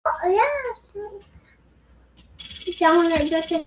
Ya, jangan ngejek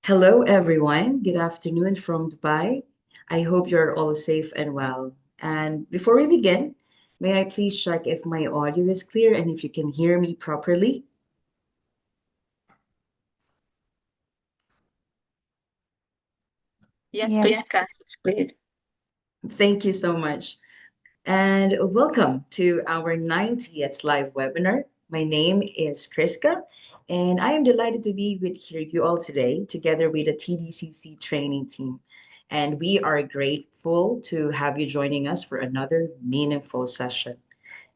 Hello, everyone. Good afternoon from Dubai. I hope you're all safe and well. And before we begin, may I please check if my audio is clear and if you can hear me properly? Yes, Yes. Priska, it's clear. Thank you so much. And welcome to our 90th live webinar. My name is Kriska, and I am delighted to be with here you all today, together with the TDCC training team. And we are grateful to have you joining us for another meaningful session.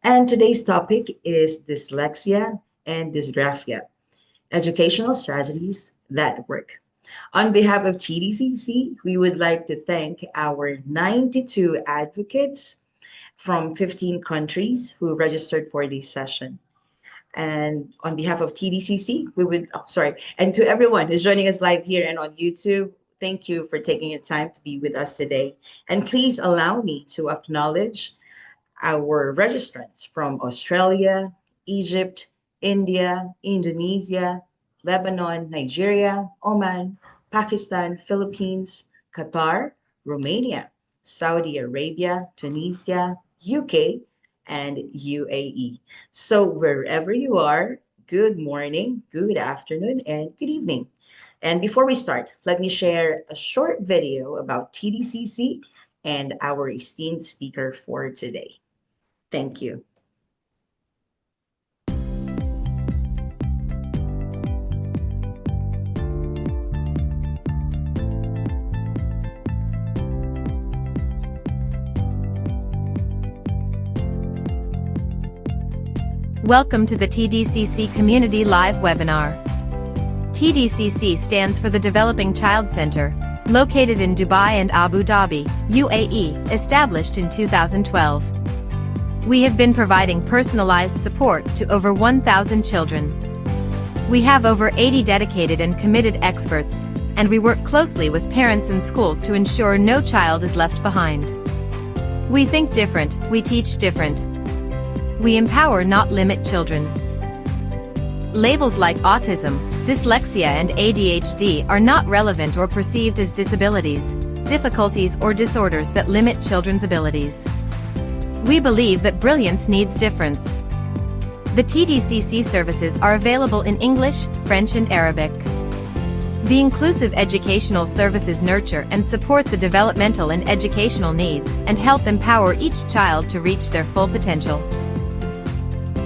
And today's topic is dyslexia and dysgraphia, educational strategies that work. On behalf of TDCC, we would like to thank our 92 advocates from 15 countries who registered for this session. And on behalf of TDCC, and to everyone who's joining us live here and on YouTube, thank you for taking your time to be with us today. And please allow me to acknowledge our registrants from Australia, Egypt, India, Indonesia, Lebanon, Nigeria, Oman, Pakistan, Philippines, Qatar, Romania, Saudi Arabia, Tunisia, UK, and UAE. So, wherever you are, good morning, good afternoon, and good evening. And before we start, let me share a short video about TDCC and our esteemed speaker for today. Thank you. Welcome to the TDCC Community Live webinar. TDCC stands for the Developing Child Center, located in Dubai and Abu Dhabi, UAE, established in 2012. We have been providing personalized support to over 1,000 children. We have over 80 dedicated and committed experts, and we work closely with parents and schools to ensure no child is left behind. We think different, we teach different. We empower, not limit children. Labels like autism, dyslexia and ADHD are not relevant or perceived as disabilities, difficulties or disorders that limit children's abilities. We believe that brilliance needs difference. The TDCC services are available in English, French and Arabic. The inclusive educational services nurture and support the developmental and educational needs and help empower each child to reach their full potential.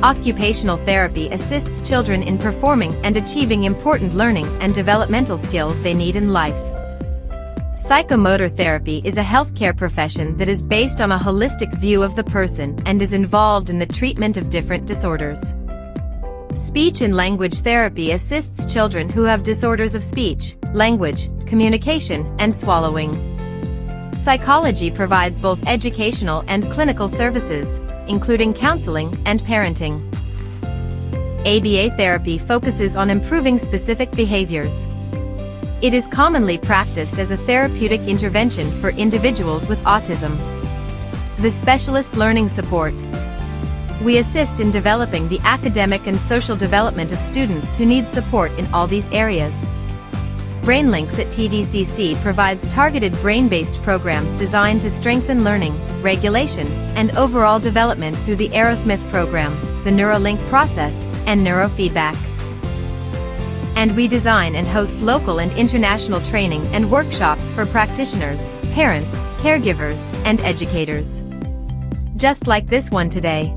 Occupational therapy assists children in performing and achieving important learning and developmental skills they need in life. Psychomotor therapy is a healthcare profession that is based on a holistic view of the person and is involved in the treatment of different disorders. Speech and language therapy assists children who have disorders of speech, language, communication, and swallowing. Psychology provides both educational and clinical services, including counseling and parenting. ABA therapy focuses on improving specific behaviors. It is commonly practiced as a therapeutic intervention for individuals with autism. The specialist learning support. We assist in developing the academic and social development of students who need support in all these areas. BrainLinks at TDCC provides targeted brain-based programs designed to strengthen learning, regulation, and overall development through the Aerosmith program, the Neuralink process, and neurofeedback. And we design and host local and international training and workshops for practitioners, parents, caregivers, and educators. Just like this one today.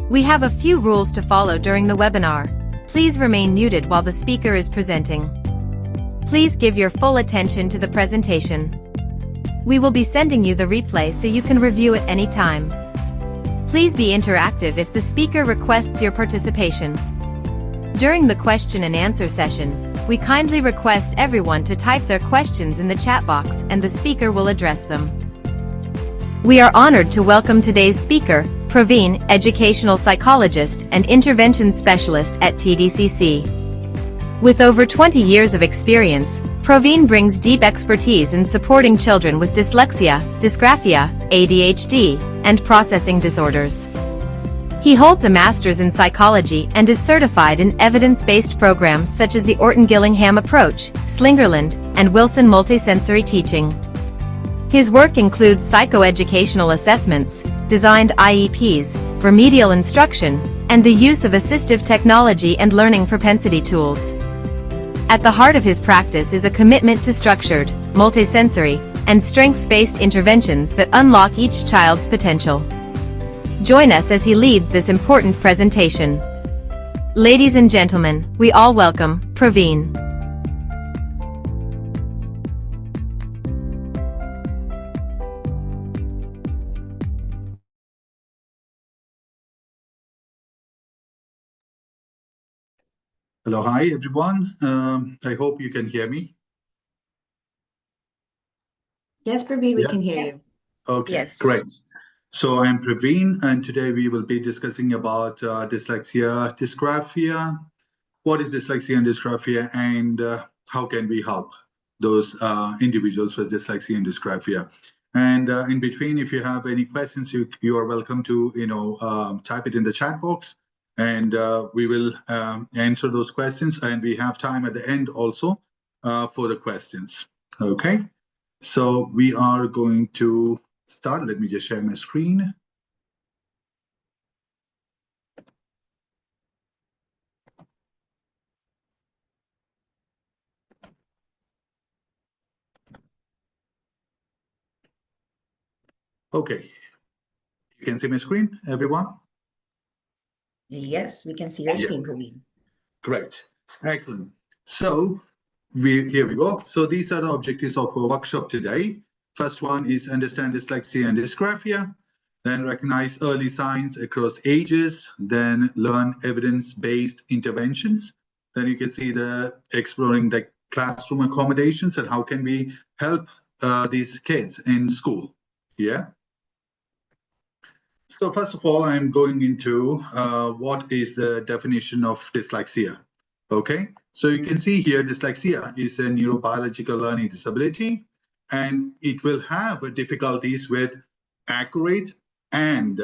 We have a few rules to follow during the webinar. Please remain muted while the speaker is presenting. Please give your full attention to the presentation. We will be sending you the replay so you can review it any time. Please be interactive if the speaker requests your participation. During the question and answer session, we kindly request everyone to type their questions in the chat box and the speaker will address them. We are honored to welcome today's speaker, Praveen, educational psychologist and intervention specialist at TDCC. With over 20 years of experience, Praveen brings deep expertise in supporting children with dyslexia, dysgraphia, ADHD, and processing disorders. He holds a master's in psychology and is certified in evidence-based programs such as the Orton-Gillingham approach, Slingerland, and Wilson multisensory teaching. His work includes psychoeducational assessments, designed IEPs, remedial instruction, and the use of assistive technology and learning propensity tools. At the heart of his practice is a commitment to structured, multisensory, and strengths-based interventions that unlock each child's potential. Join us as he leads this important presentation. Ladies and gentlemen, we all welcome Praveen. Hello, hi everyone. I hope you can hear me. Yes, Praveen, we Yeah. can hear you. Okay, Yes. great. So I'm Praveen, and today we will be discussing about dyslexia, dysgraphia. What is dyslexia and dysgraphia, and how can we help those individuals with dyslexia and dysgraphia? And in between, if you have any questions, you are welcome to type it in the chat box, and we will answer those questions. And we have time at the end also for the questions. Okay, so we are going to start. Let me just share my screen. Okay, you can see my screen, everyone? Yes, we can see your Yeah. screen, Praveen. Great. Excellent. So here we go. So these are the objectives of our workshop today. First one is understand dyslexia and dysgraphia, then recognize early signs across ages, then learn evidence-based interventions. Then you can see the exploring the classroom accommodations and how can we help these kids in school. Yeah. So first of all, I'm going into what is the definition of dyslexia. Okay, so you can see here dyslexia is a neurobiological learning disability, and it will have difficulties with accurate and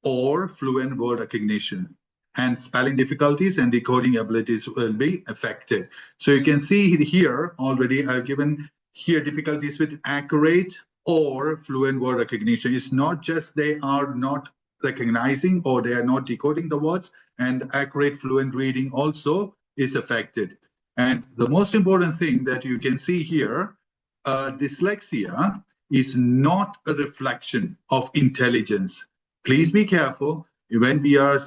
or fluent word recognition, and spelling difficulties and decoding abilities will be affected. So you can see here already I've given here difficulties with accurate or fluent word recognition. It's not just they are not recognizing or they are not decoding the words, and accurate fluent reading also is affected. And the most important thing that you can see here, dyslexia is not a reflection of intelligence. Please be careful when we are,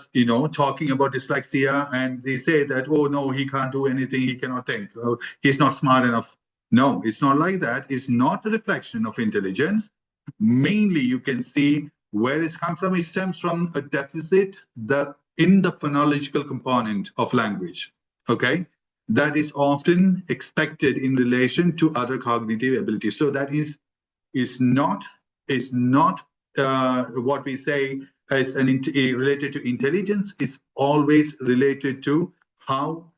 talking about dyslexia and they say that, oh no, he can't do anything, he cannot think, or he's not smart enough. No, it's not like that. It's not a reflection of intelligence. Mainly, you can see where it's come from. It stems from a deficit in the phonological component of language. Okay, that is often expected in relation to other cognitive abilities. So that is not what we say as related to intelligence. It's always related to how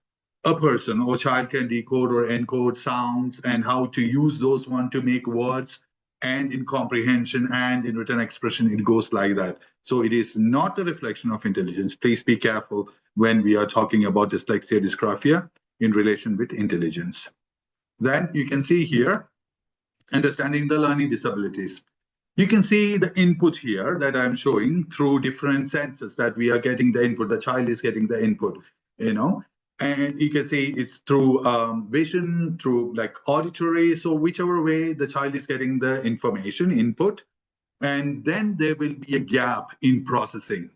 a person or child can decode or encode sounds and how to use those one to make words, and in comprehension and in written expression it goes like that. So it is not a reflection of intelligence. Please be careful when we are talking about dyslexia dysgraphia in relation with intelligence. Then you can see here understanding the learning disabilities. You can see the input here that I'm showing through different senses that we are getting the input. The child is getting the input, and you can see it's through vision, through like auditory. So whichever way the child is getting the information input, and then there will be a gap in processing.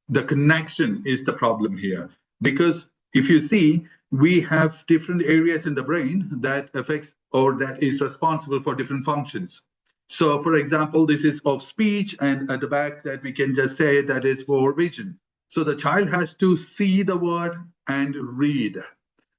The connection is the problem here, because if you see, we have different areas in the brain that affects or that is responsible for different functions. So for example, this is of speech, and at the back that we can just say that is for vision. So the child has to see the word and read.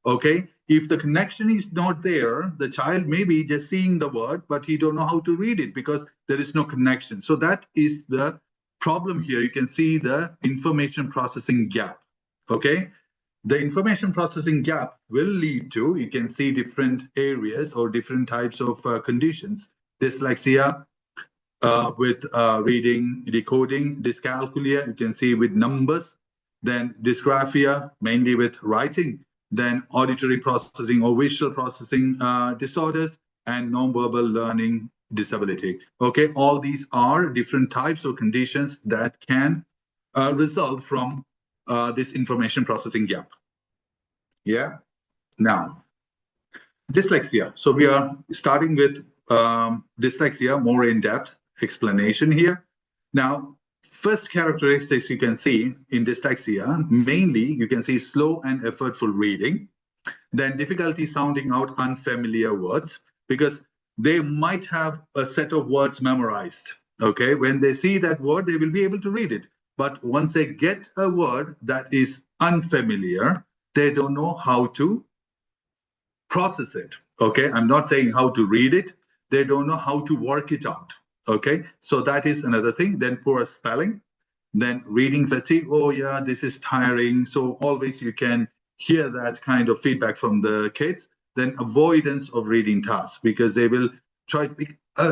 Okay, if the connection is not there, the child may be just seeing the word, but he don't know how to read it because there is no connection. So that is the problem here. You can see the information processing gap. Okay, the information processing gap will lead to, you can see different areas or different types of conditions. Dyslexia, with reading, decoding, dyscalculia, you can see with numbers, then dysgraphia, mainly with writing, then auditory processing or visual processing disorders, and nonverbal learning disability. Okay, all these are different types of conditions that can result from this information processing gap. Yeah. Now, dyslexia. So we are starting with dyslexia, more in-depth explanation here. Now, first characteristics you can see in dyslexia, mainly you can see slow and effortful reading, then difficulty sounding out unfamiliar words, because they might have a set of words memorized. Okay, when they see that word, they will be able to read it. But once they get a word that is unfamiliar, they don't know how to process it. Okay, I'm not saying how to read it. They don't know how to work it out. Okay, so that is another thing. Then poor spelling, then reading fatigue. Oh yeah, this is tiring. So always you can hear that kind of feedback from the kids. Then avoidance of reading tasks, because they will try.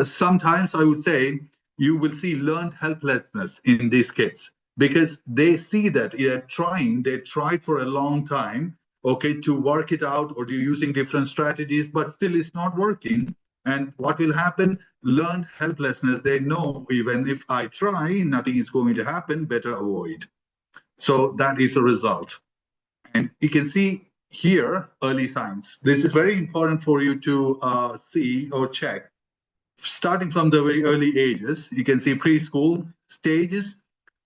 Sometimes I would say you will see learned helplessness in these kids, because they see that they're trying, they tried for a long time, okay, to work it out, or you're using different strategies, but still it's not working. And what will happen? Learned helplessness. They know even if I try, nothing is going to happen, better avoid. So that is a result. And you can see here early signs. This is very important for you to see or check. Starting from the very early ages, you can see preschool stages,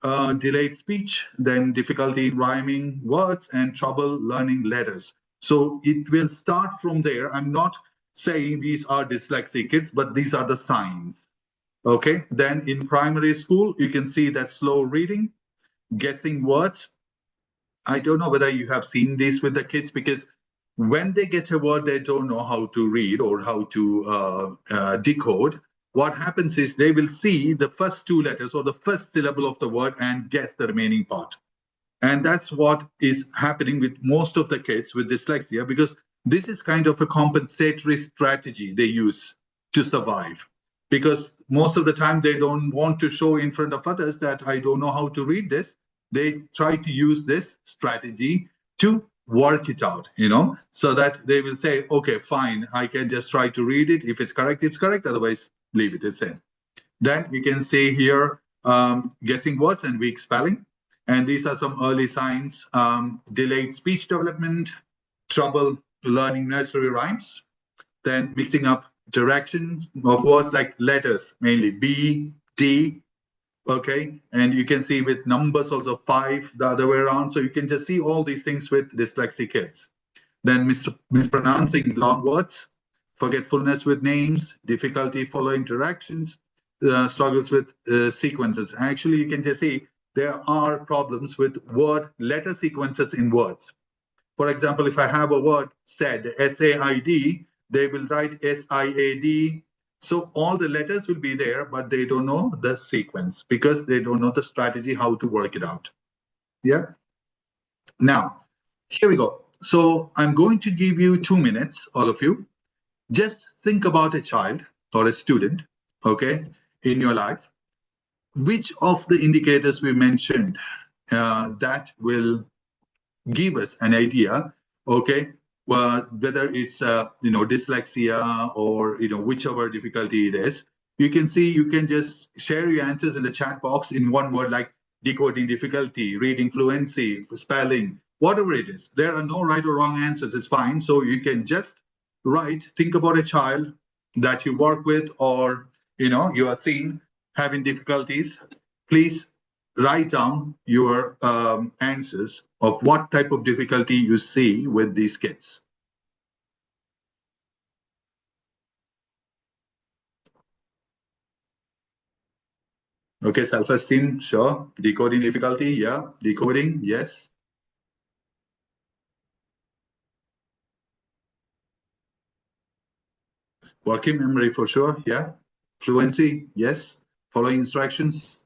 delayed speech, then difficulty in rhyming words, and trouble learning letters. So it will start from there. I'm not saying these are dyslexic kids, but these are the signs. Okay, then in primary school, you can see that slow reading, guessing words. I don't know whether you have seen this with the kids, because when they get a word they don't know how to read or how to decode, what happens is they will see the first two letters or the first syllable of the word and guess the remaining part. And that's what is happening with most of the kids with dyslexia, because this is kind of a compensatory strategy they use to survive. Because most of the time they don't want to show in front of others that I don't know how to read this. They try to use this strategy to work it out, so that they will say, okay, fine, I can just try to read it. If it's correct, it's correct. Otherwise, leave it, it's in. Then you can see here guessing words and weak spelling. And these are some early signs: delayed speech development, trouble learning nursery rhymes, then mixing up directions of words like letters, mainly B, D, okay? And you can see with numbers also 5, the other way around. So you can just see all these things with dyslexic kids. Then mispronouncing long words, forgetfulness with names, difficulty following directions, struggles with sequences. Actually, you can just see there are problems with word letter sequences in words. For example, if I have a word said, S-A-I-D, they will write S-I-A-D. So all the letters will be there, but they don't know the sequence because they don't know the strategy, how to work it out. Yeah. Now, here we go. So I'm going to give you 2 minutes, all of you. Just think about a child or a student, okay, in your life. Which of the indicators we mentioned that will give us an idea, okay, whether it's dyslexia or whichever difficulty it is. You can see, you can just share your answers in the chat box in one word, like decoding difficulty, reading fluency, spelling, whatever it is. There are no right or wrong answers, it's fine. So you can just write, think about a child that you work with, or you are seeing having difficulties. Please write down your answers of what type of difficulty you see with these kids. Okay, self-esteem, sure. Decoding difficulty, yeah. Decoding, yes. Working memory for sure, yeah. Fluency, yes. Following instructions,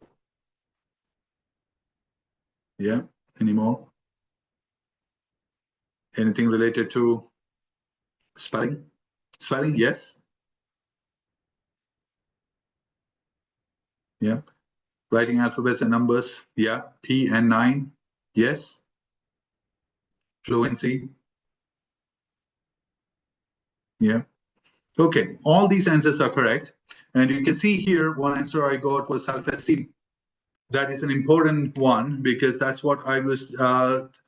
yeah. Any more? Anything related to spelling? Spelling, yes. Yeah. Writing alphabets and numbers. Yeah. P and 9. Yes. Fluency. Yeah. Okay. All these answers are correct. And you can see here one answer I got was self-esteem. That is an important one because that's what I was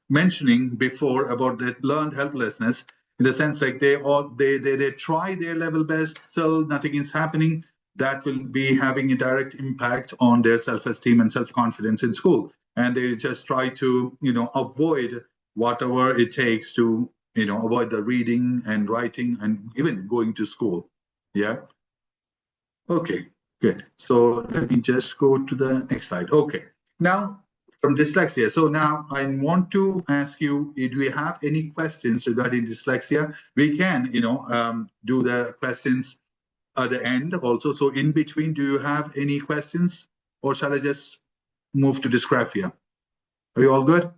mentioning before about the learned helplessness. In the sense, like they try their level best, still nothing is happening. That will be having a direct impact on their self-esteem and self-confidence in school. And they just try to, avoid whatever it takes to, avoid the reading and writing and even going to school. Yeah. Okay, good. So let me just go to the next slide. Okay, now from dyslexia. So now I want to ask you, do we have any questions regarding dyslexia? We can, do the questions at the end also. So in between, do you have any questions or shall I just move to dysgraphia? Are you all good?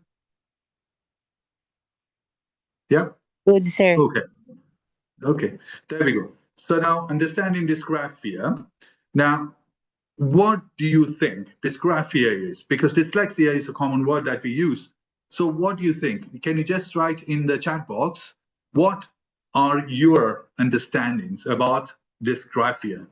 Yeah? Good, sir. Okay. Okay, there we go. So now understanding dysgraphia. Now, what do you think dysgraphia is? Because dyslexia is a common word that we use. So what do you think? Can you just write in the chat box, what are your understandings about dysgraphia?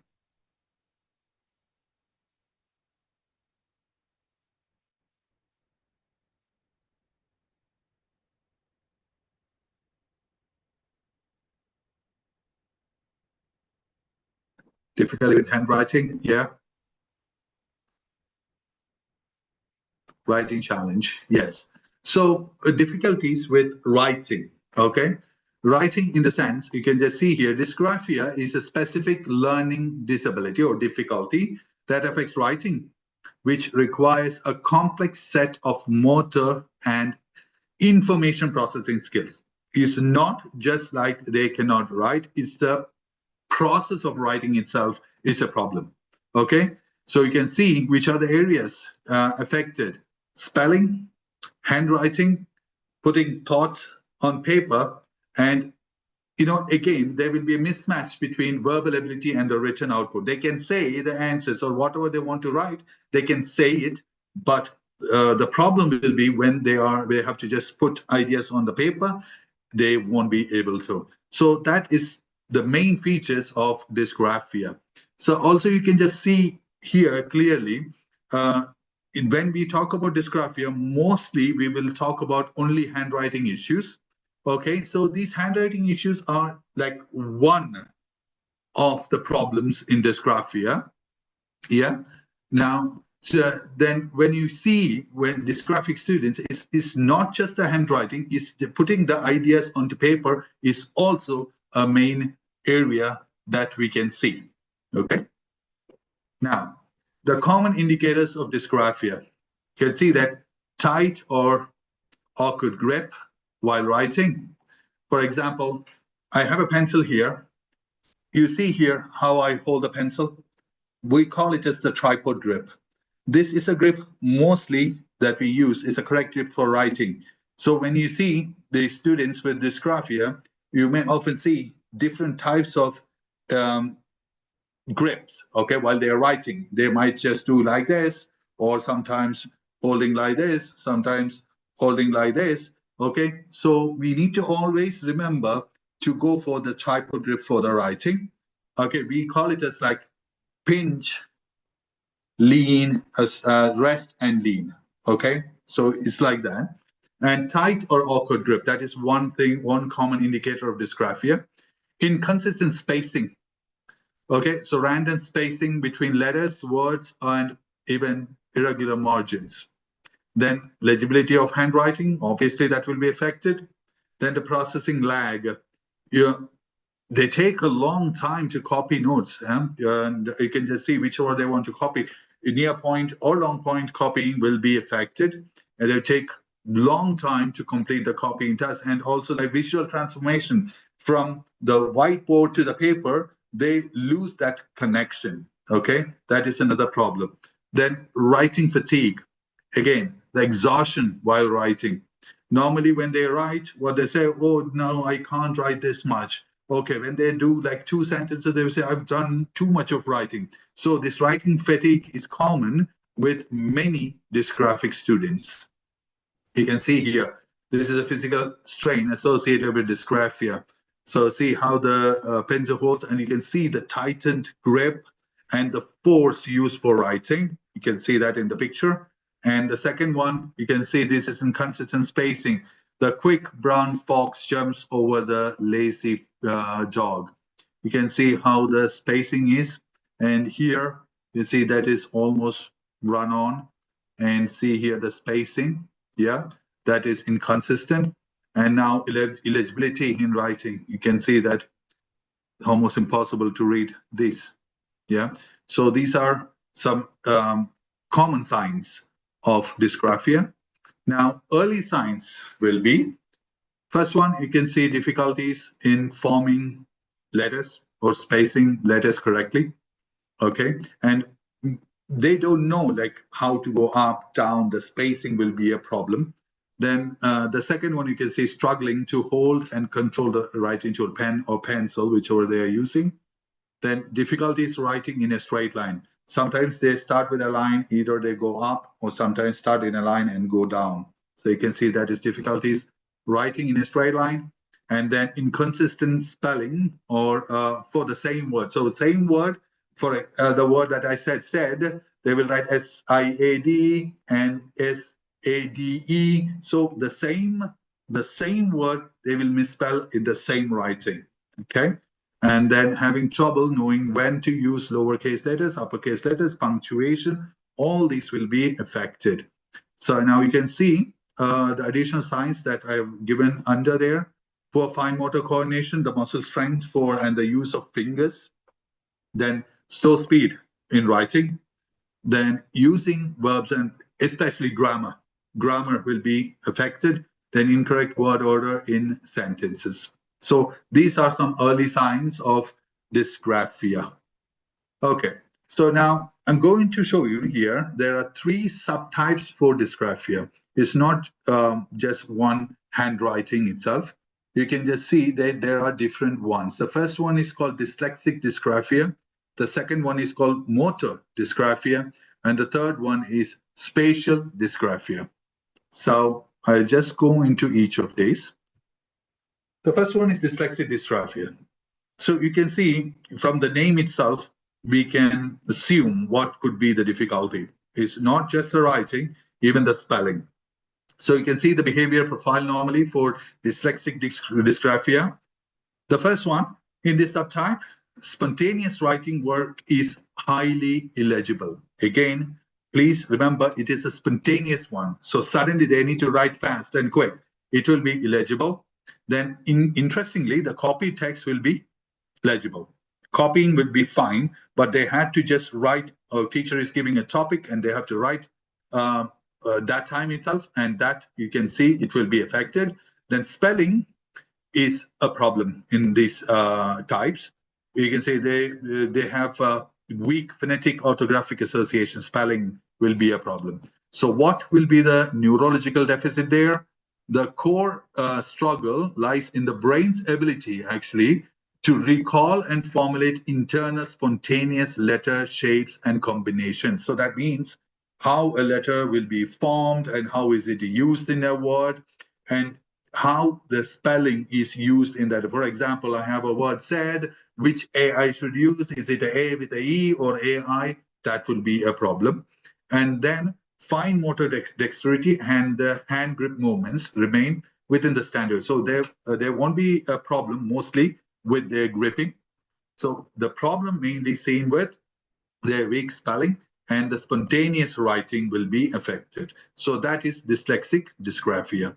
Difficulty with handwriting? Yeah. Writing challenge? Yes. So difficulties with writing, okay? Writing in the sense, you can just see here, dysgraphia is a specific learning disability or difficulty that affects writing, which requires a complex set of motor and information processing skills. It's not just like they cannot write, it's the process of writing itself is a problem. Okay, so you can see which are the areas affected: spelling, handwriting, putting thoughts on paper, and again, there will be a mismatch between verbal ability and the written output. They can say the answers or whatever they want to write, they can say it, but the problem will be when they have to just put ideas on the paper, they won't be able to. So that is the main features of dysgraphia. So also you can just see here clearly, when we talk about dysgraphia, mostly we will talk about only handwriting issues. Okay, so these handwriting issues are like one of the problems in dysgraphia. Yeah. Now, so then when you see when dysgraphic students is not just the handwriting, is putting the ideas onto paper is also a main area that we can see. Okay. Now, the common indicators of dysgraphia. You can see that tight or awkward grip while writing. For example, I have a pencil here. You see here how I hold the pencil. We call it as the tripod grip. This is a grip mostly that we use is a correct grip for writing. So when you see the students with dysgraphia, you may often see different types of grips, okay, while they are writing. They might just do like this, or sometimes holding like this, sometimes holding like this, okay? So we need to always remember to go for the tripod grip for the writing. Okay, we call it as like pinch, lean, rest and lean, okay? So it's like that. And tight or awkward grip, that is one thing, one common indicator of dysgraphia. Inconsistent spacing. Okay, so random spacing between letters, words, and even irregular margins. Then legibility of handwriting, obviously that will be affected. Then the processing lag. They take a long time to copy notes, and you can just see whichever they want to copy. Near point or long point copying will be affected, and they take long time to complete the copying task. And also like visual transformation from the whiteboard to the paper, they lose that connection. Okay, that is another problem. Then writing fatigue, again, the exhaustion while writing. Normally when they write, what they say, oh no, I can't write this much. Okay, when they do like 2 sentences, they will say, I've done too much of writing. So this writing fatigue is common with many dysgraphic students. You can see here, this is a physical strain associated with dysgraphia. So see how the pencil holds, and you can see the tightened grip and the force used for writing. You can see that in the picture. And the second one, you can see this is inconsistent spacing. The quick brown fox jumps over the lazy jog. You can see how the spacing is. And here you see that is almost run on. And see here the spacing. Yeah, that is inconsistent. And now illegibility in writing. You can see that almost impossible to read this. Yeah, so these are some common signs of dysgraphia. Now, early signs will be, first one, you can see difficulties in forming letters or spacing letters correctly. Okay, and they don't know like how to go up, down, the spacing will be a problem. Then the second one, you can see struggling to hold and control the writing to a pen or pencil, whichever they are using. Then difficulties writing in a straight line. Sometimes they start with a line, either they go up or sometimes start in a line and go down. So you can see that is difficulties writing in a straight line. And then inconsistent spelling or for the same word. So same word, for the word that I said, they will write SIAD and SADE. So the same word, they will misspell in the same writing. Okay. And then having trouble knowing when to use lowercase letters, uppercase letters, punctuation, all these will be affected. So now you can see the additional signs that I have given under there. Poor fine motor coordination, the muscle strength for and the use of fingers. Then slow speed in writing. Then using verbs and especially grammar. Grammar will be affected. Then incorrect word order in sentences. So these are some early signs of dysgraphia. Okay, so now I'm going to show you here, there are 3 subtypes for dysgraphia. It's not just one handwriting itself. You can just see that there are different ones. The first one is called dyslexic dysgraphia. The second one is called motor dysgraphia. And the third one is spatial dysgraphia. So I'll just go into each of these. The first one is dyslexic dysgraphia. So you can see from the name itself, we can assume what could be the difficulty. It's not just the writing, even the spelling. So you can see the behavior profile normally for dyslexic dysgraphia. The first one, in this subtype, spontaneous writing work is highly illegible. Again, please remember it is a spontaneous one. So suddenly they need to write fast and quick. It will be illegible. Then interestingly, the copy text will be legible. Copying would be fine, but they had to just write, a teacher is giving a topic and they have to write that time itself, and that you can see it will be affected. Then spelling is a problem in these types. You can say they have weak phonetic orthographic association. Spelling will be a problem. So what will be the neurological deficit there? The core struggle lies in the brain's ability actually to recall and formulate internal spontaneous letter shapes and combinations. So that means how a letter will be formed and how is it used in a word and how the spelling is used in that. For example, I have a word said, which A I should use? Is it a with a E or AI? That will be a problem. And then fine motor dexterity and hand grip movements remain within the standard. So there won't be a problem mostly with their gripping. So the problem mainly seen with their weak spelling and the spontaneous writing will be affected. So that is dyslexic dysgraphia.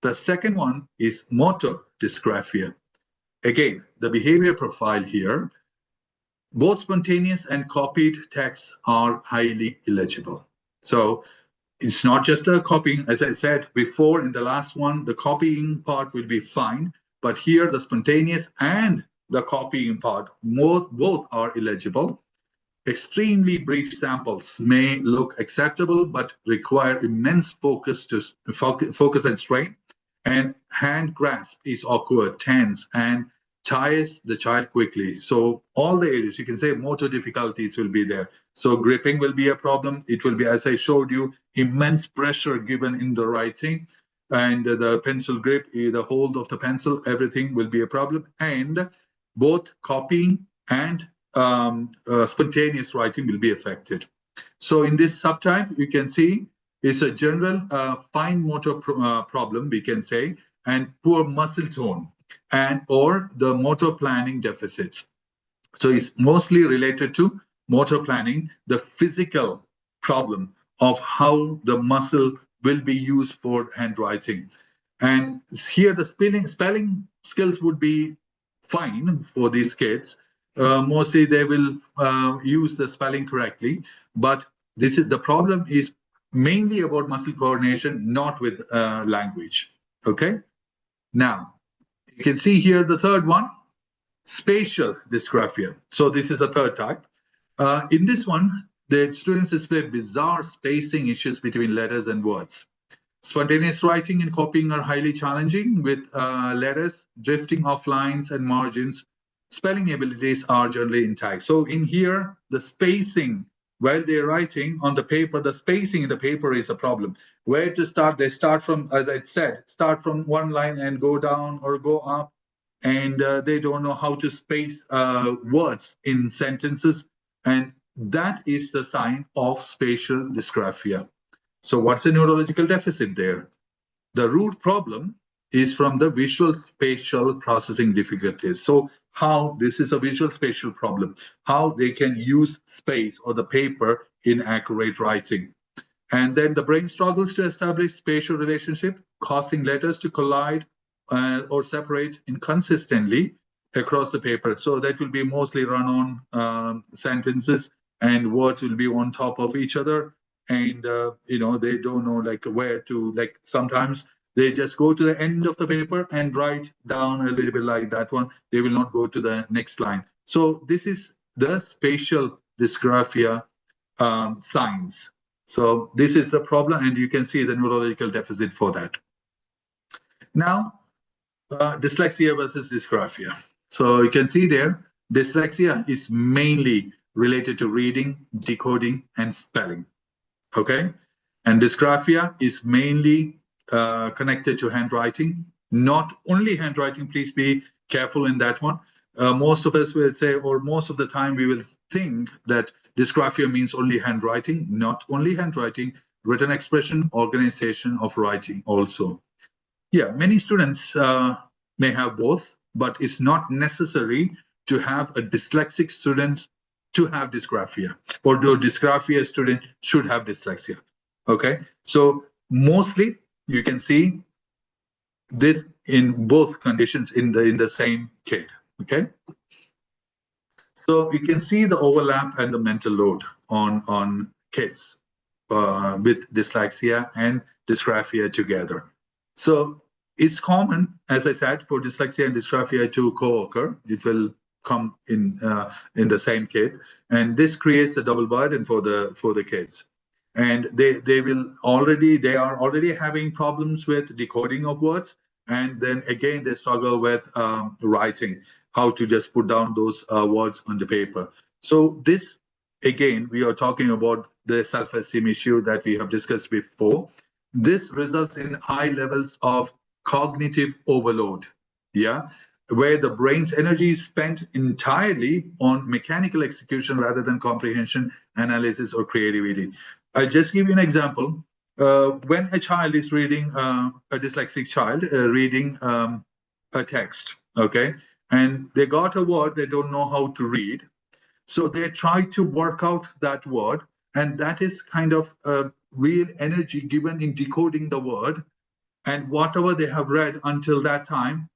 The second one is motor dysgraphia. Again, the behavior profile here, both spontaneous and copied texts are highly illegible. So it's not just the copying. As I said before in the last one, the copying part will be fine, but here the spontaneous and the copying part, both are illegible. Extremely brief samples may look acceptable, but require immense focus and strain. And hand grasp is awkward, tense, and tires the child quickly. So all the areas, you can say motor difficulties will be there. So gripping will be a problem. It will be, as I showed you, immense pressure given in the writing, and the pencil grip, the hold of the pencil, everything will be a problem. And both copying and spontaneous writing will be affected. So in this subtype, you can see it's a general fine motor problem, we can say, and poor muscle tone, and or the motor planning deficits. So it's mostly related to motor planning, the physical problem of how the muscle will be used for handwriting. And here the spelling skills would be fine for these kids. Mostly they will use the spelling correctly, but this is the problem is mainly about muscle coordination, not with language. Okay. Now you can see here the third one, spatial dysgraphia. So this is a third type. In this one, the students display bizarre spacing issues between letters and words. Spontaneous writing and copying are highly challenging, with letters drifting off lines and margins. Spelling abilities are generally intact. So in here, the spacing, while they're writing on the paper, the spacing in the paper is a problem. Where to start? They start from, as I said, start from one line and go down or go up. And they don't know how to space words in sentences. And that is the sign of spatial dysgraphia. So what's the neurological deficit there? The root problem is from the visual spatial processing difficulties. So how this is a visual spatial problem, how they can use space or the paper in accurate writing. And then the brain struggles to establish spatial relationship, causing letters to collide or separate inconsistently across the paper. So that will be mostly run-on sentences, and words will be on top of each other. And they don't know like where to, like sometimes they just go to the end of the paper and write down a little bit like that one. They will not go to the next line. So this is the spatial dysgraphia signs. So this is the problem, and you can see the neurological deficit for that. Now, dyslexia versus dysgraphia. So you can see there, dyslexia is mainly related to reading, decoding, and spelling. Okay, and dysgraphia is mainly connected to handwriting, not only handwriting. Please be careful in that one. Most of us will say, or most of the time we will think that dysgraphia means only handwriting. Not only handwriting, written expression, organization of writing also. Yeah, many students may have both, but it's not necessary to have a dyslexic student to have dysgraphia, or the dysgraphia student should have dyslexia. Okay, so mostly you can see this in both conditions in the same kid. Okay, so you can see the overlap and the mental load on kids with dyslexia and dysgraphia together. So it's common, as I said, for dyslexia and dysgraphia to co-occur. It will come in the same kid, and this creates a double burden for the kids. And they are already having problems with decoding of words, and then again they struggle with writing, how to just put down those words on the paper. So this, again, we are talking about the self-esteem issue that we have discussed before. This results in high levels of cognitive overload, yeah, where the brain's energy is spent entirely on mechanical execution rather than comprehension, analysis, or creativity. I'll just give you an example. When a child is reading, a dyslexic child reading a text, okay, and they got a word they don't know how to read, so they try to work out that word, and that is kind of real energy given in decoding the word, and whatever they have read until that time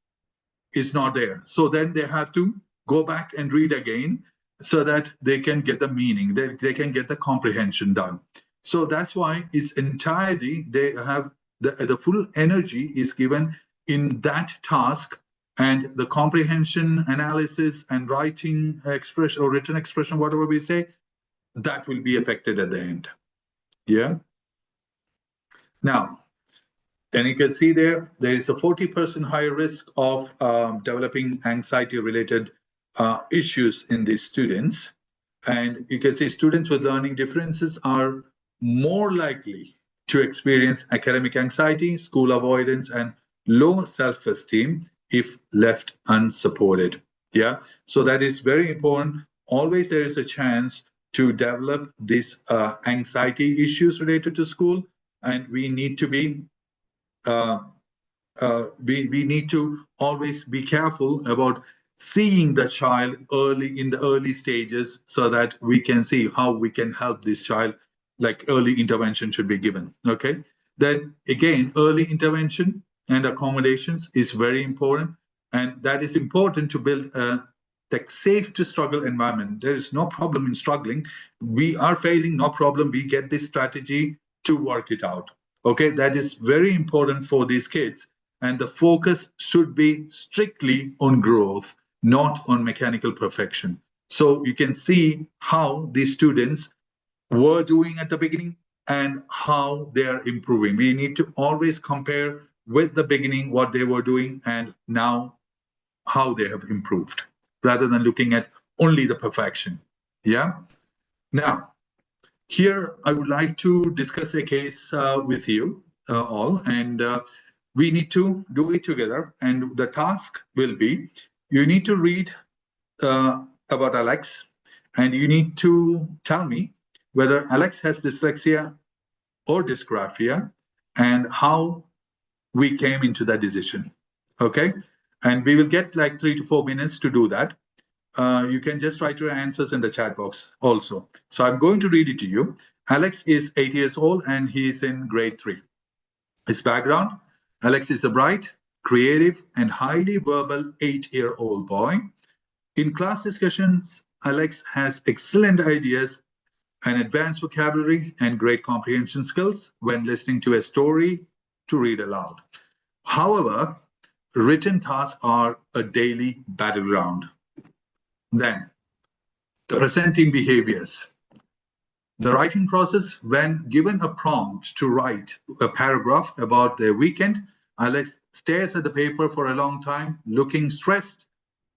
is not there. So then they have to go back and read again so that they can get the meaning, they can get the comprehension done. So that's why it's entirely, they have the full energy is given in that task, and the comprehension, analysis, and writing expression or written expression, whatever we say, that will be affected at the end. Yeah. Now, And you can see there is a 40% higher risk of developing anxiety-related issues in these students. And you can see students with learning differences are more likely to experience academic anxiety, school avoidance, and low self-esteem if left unsupported. Yeah, so that is very important. Always there is a chance to develop these anxiety issues related to school, and we need to be uh, we need to always be careful about seeing the child early in the early stages so that we can see how we can help this child, like early intervention should be given. Okay, then again, early intervention and accommodations is very important, and that is important to build a like safe to struggle environment. There is no problem in struggling. We are failing, no problem, we get this strategy to work it out. Okay, that is very important for these kids, and the focus should be strictly on growth, not on mechanical perfection. So you can see how these students were doing at the beginning and how they are improving. We need to always compare with the beginning what they were doing and now how they have improved, rather than looking at only the perfection. Yeah. Now, here I would like to discuss a case with you all, and we need to do it together. And the task will be, you need to read about Alex, and you need to tell me whether Alex has dyslexia or dysgraphia and how we came into that decision. Okay, and we will get like 3 to 4 minutes to do that. You can just write your answers in the chat box also. So I'm going to read it to you. Alex is 8 years old and he is in grade 3. His background: Alex is a bright, creative, and highly verbal 8-year-old boy. In class discussions, Alex has excellent ideas, an advanced vocabulary, and great comprehension skills when listening to a story to read aloud. However, written tasks are a daily battleground. Then, the presenting behaviors. The writing process: when given a prompt to write a paragraph about their weekend, Alex stares at the paper for a long time, looking stressed.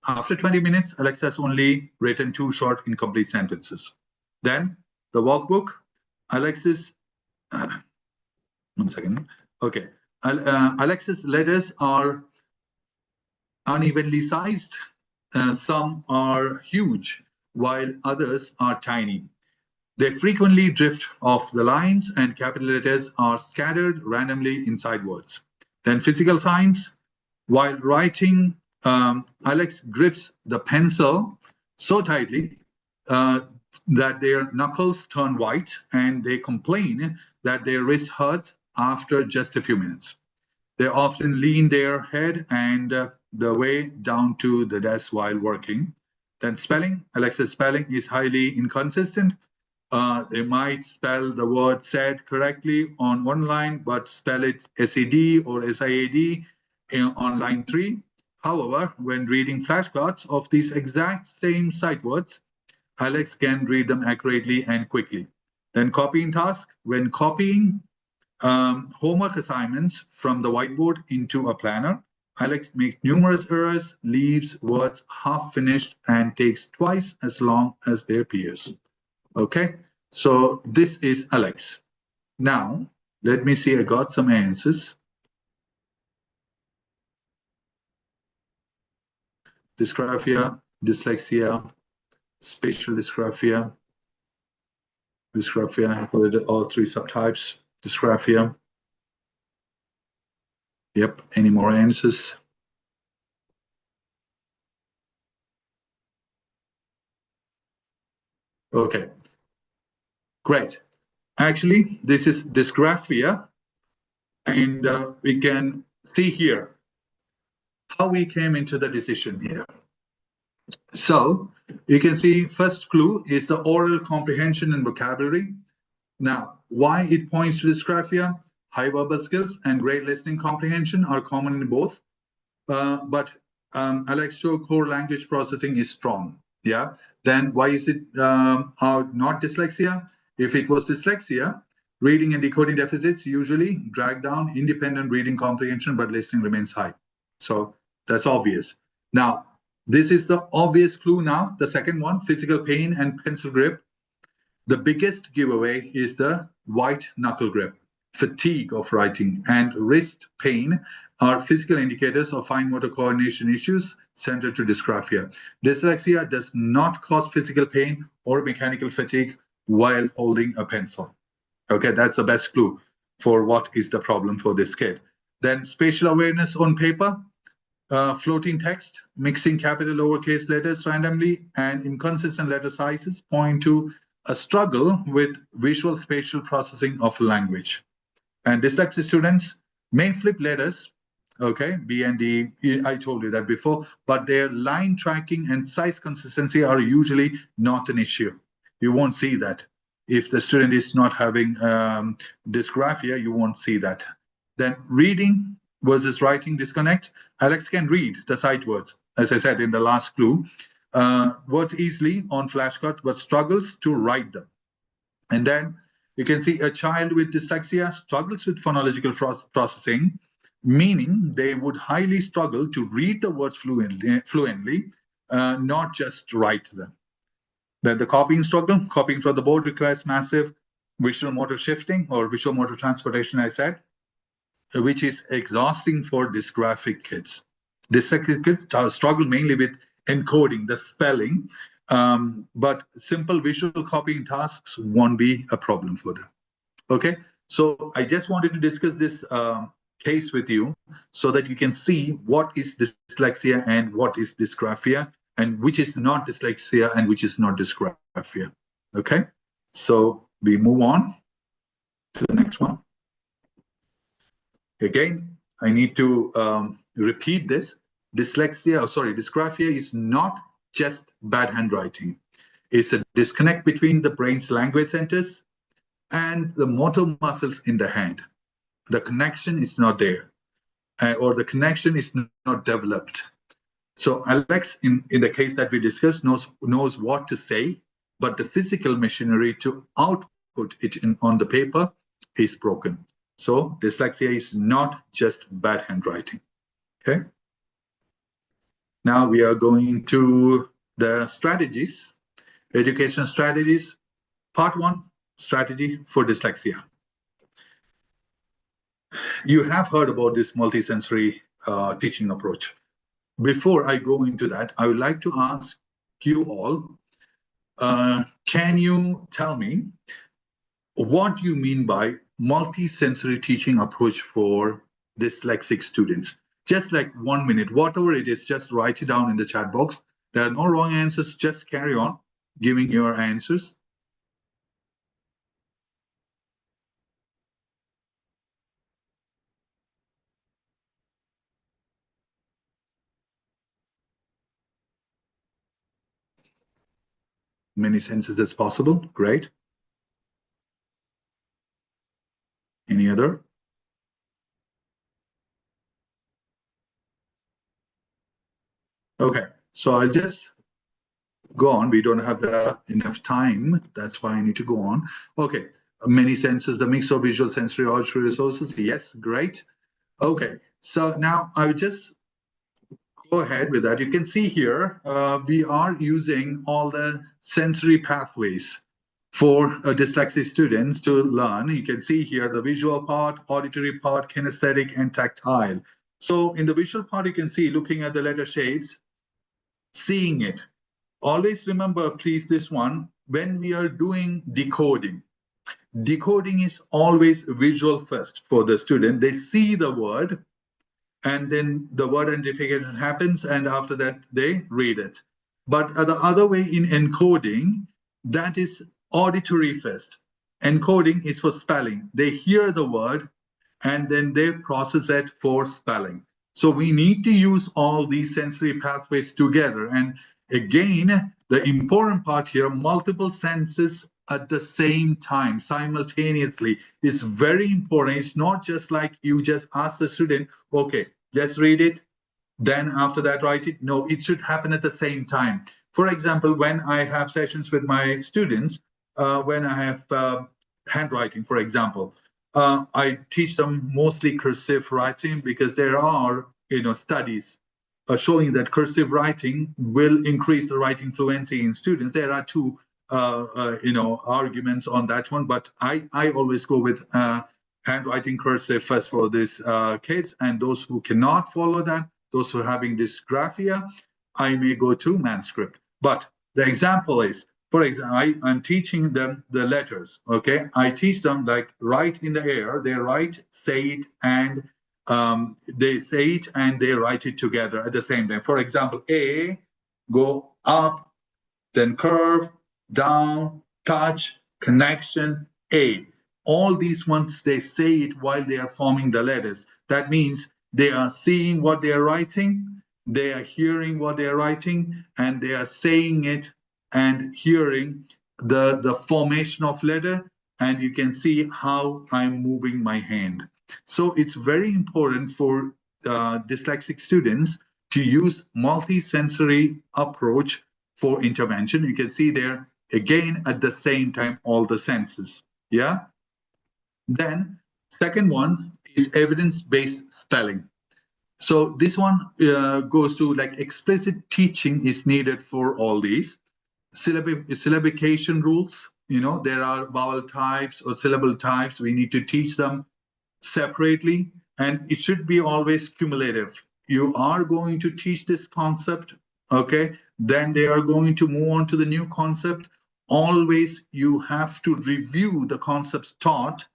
After 20 minutes, Alex has only written 2 short, incomplete sentences. Then, the workbook. Alex's, one second. Okay. Alex's letters are unevenly sized. Some are huge, while others are tiny. They frequently drift off the lines, and capital letters are scattered randomly inside words. Then physical signs. While writing, Alex grips the pencil so tightly that their knuckles turn white, and they complain that their wrist hurts after just a few minutes. They often lean their head and the way down to the desk while working. Then spelling. Alexa's spelling is highly inconsistent. They might spell the word said correctly on one line, but spell it SED or SIAD on line 3. However, when reading flashcards of these exact same sight words, Alex can read them accurately and quickly. Then copying task. When copying homework assignments from the whiteboard into a planner, Alex makes numerous errors, leaves words half finished, and takes twice as long as their peers. Okay, so this is Alex. Now, let me see, I got some answers. Dysgraphia, dyslexia, spatial dysgraphia, dysgraphia, included all 3 subtypes, dysgraphia. Yep, any more answers? Okay, great. Actually, this is dysgraphia, and we can see here how we came into the decision here. So you can see first clue is the oral comprehension and vocabulary. Now, why it points to dysgraphia? High verbal skills and great listening comprehension are common in both, but Alex's core language processing is strong. Yeah. Then why is it not dyslexia? If it was dyslexia, Reading and decoding deficits usually drag down independent reading comprehension, but listening remains high. So that's obvious. Now, this is the obvious clue now. The second one, physical pain and pencil grip. The biggest giveaway is the white knuckle grip. Fatigue of writing and wrist pain are physical indicators of fine motor coordination issues centered to dysgraphia. Dyslexia does not cause physical pain or mechanical fatigue while holding a pencil. Okay, that's the best clue for what is the problem for this kid. Then spatial awareness on paper, floating text, mixing capital lowercase letters randomly, and inconsistent letter sizes point to a struggle with visual spatial processing of language. And dyslexic students may flip letters, okay, B and D, I told you that before, but their line tracking and size consistency are usually not an issue. You won't see that. If the student is not having dysgraphia, you won't see that. Then reading versus writing disconnect. Alex can read the sight words, as I said in the last clue, words easily on flashcards, but struggles to write them. And then you can see a child with dyslexia struggles with phonological processing, meaning they would highly struggle to read the words fluently, not just write them. Then the copying struggle, copying from the board requires massive visual motor shifting or visual motor transportation, I said, which is exhausting for dysgraphic kids. Dyslexic kids struggle mainly with encoding, the spelling, but simple visual copying tasks won't be a problem for them. Okay, so I just wanted to discuss this case with you so that you can see what is dyslexia and what is dysgraphia, and which is not dyslexia and which is not dysgraphia. Okay, so we move on to the next one. Again, I need to repeat this. Dysgraphia is not just bad handwriting. It's a disconnect between the brain's language centers and the motor muscles in the hand. The connection is not there, or the connection is not developed. So Alex, in the case that we discussed, knows what to say, but the physical machinery to output it on the paper is broken. So dyslexia is not just bad handwriting. Okay. Now we are going to the strategies, education strategies. Part 1, strategy for dyslexia. You have heard about this multisensory teaching approach. Before I go into that, I would like to ask you all, can you tell me what you mean by multisensory teaching approach for dyslexic students? Just like 1 minute, whatever it is, just write it down in the chat box. There are no wrong answers, just carry on giving your answers. Many senses as possible, great. Any other? Okay, so I'll just go on. We don't have enough time. That's why I need to go on. Okay, many senses, the mix of visual, sensory, auditory resources. Yes, great. Okay, so now I will just go ahead with that. You can see here, we are using all the sensory pathways for dyslexic students to learn. You can see here the visual part, auditory part, kinesthetic, and tactile. So in the visual part, you can see looking at the letter shapes, seeing it. Always remember, please, this one, when we are doing decoding, decoding is always visual first for the student. They see the word, and then the word identification happens, and after that, they read it. But the other way in encoding, that is auditory first. Encoding is for spelling. They hear the word, and then they process it for spelling. So we need to use all these sensory pathways together. And again, the important part here, multiple senses at the same time, simultaneously, is very important. It's not just like you just ask the student, okay, just read it, then after that write it. No, it should happen at the same time. For example, when I have sessions with my students, when I have handwriting, for example. I teach them mostly cursive writing because there are, studies showing that cursive writing will increase the writing fluency in students. There are two, arguments on that one, but I always go with handwriting cursive first for these kids, and those who cannot follow that, those who are having dysgraphia, I may go to manuscript. But the example is, for example, I'm teaching them the letters. Okay, I teach them like write in the air. They write, say it, and they say it and they write it together at the same time. For example, A, go up, then curve, down, touch, connection, A. All these ones, they say it while they are forming the letters. That means they are seeing what they are writing, they are hearing what they are writing, and they are saying it and hearing the formation of letter, and you can see how I'm moving my hand. So it's very important for dyslexic students to use multi-sensory approach for intervention. You can see there again at the same time all the senses. Yeah. Then second one is evidence-based spelling. So this one goes to like explicit teaching is needed for all these. Syllabication rules, there are vowel types or syllable types. We need to teach them separately, and it should be always cumulative. You are going to teach this concept, okay? Then they are going to move on to the new concept. Always you have to review the concepts taught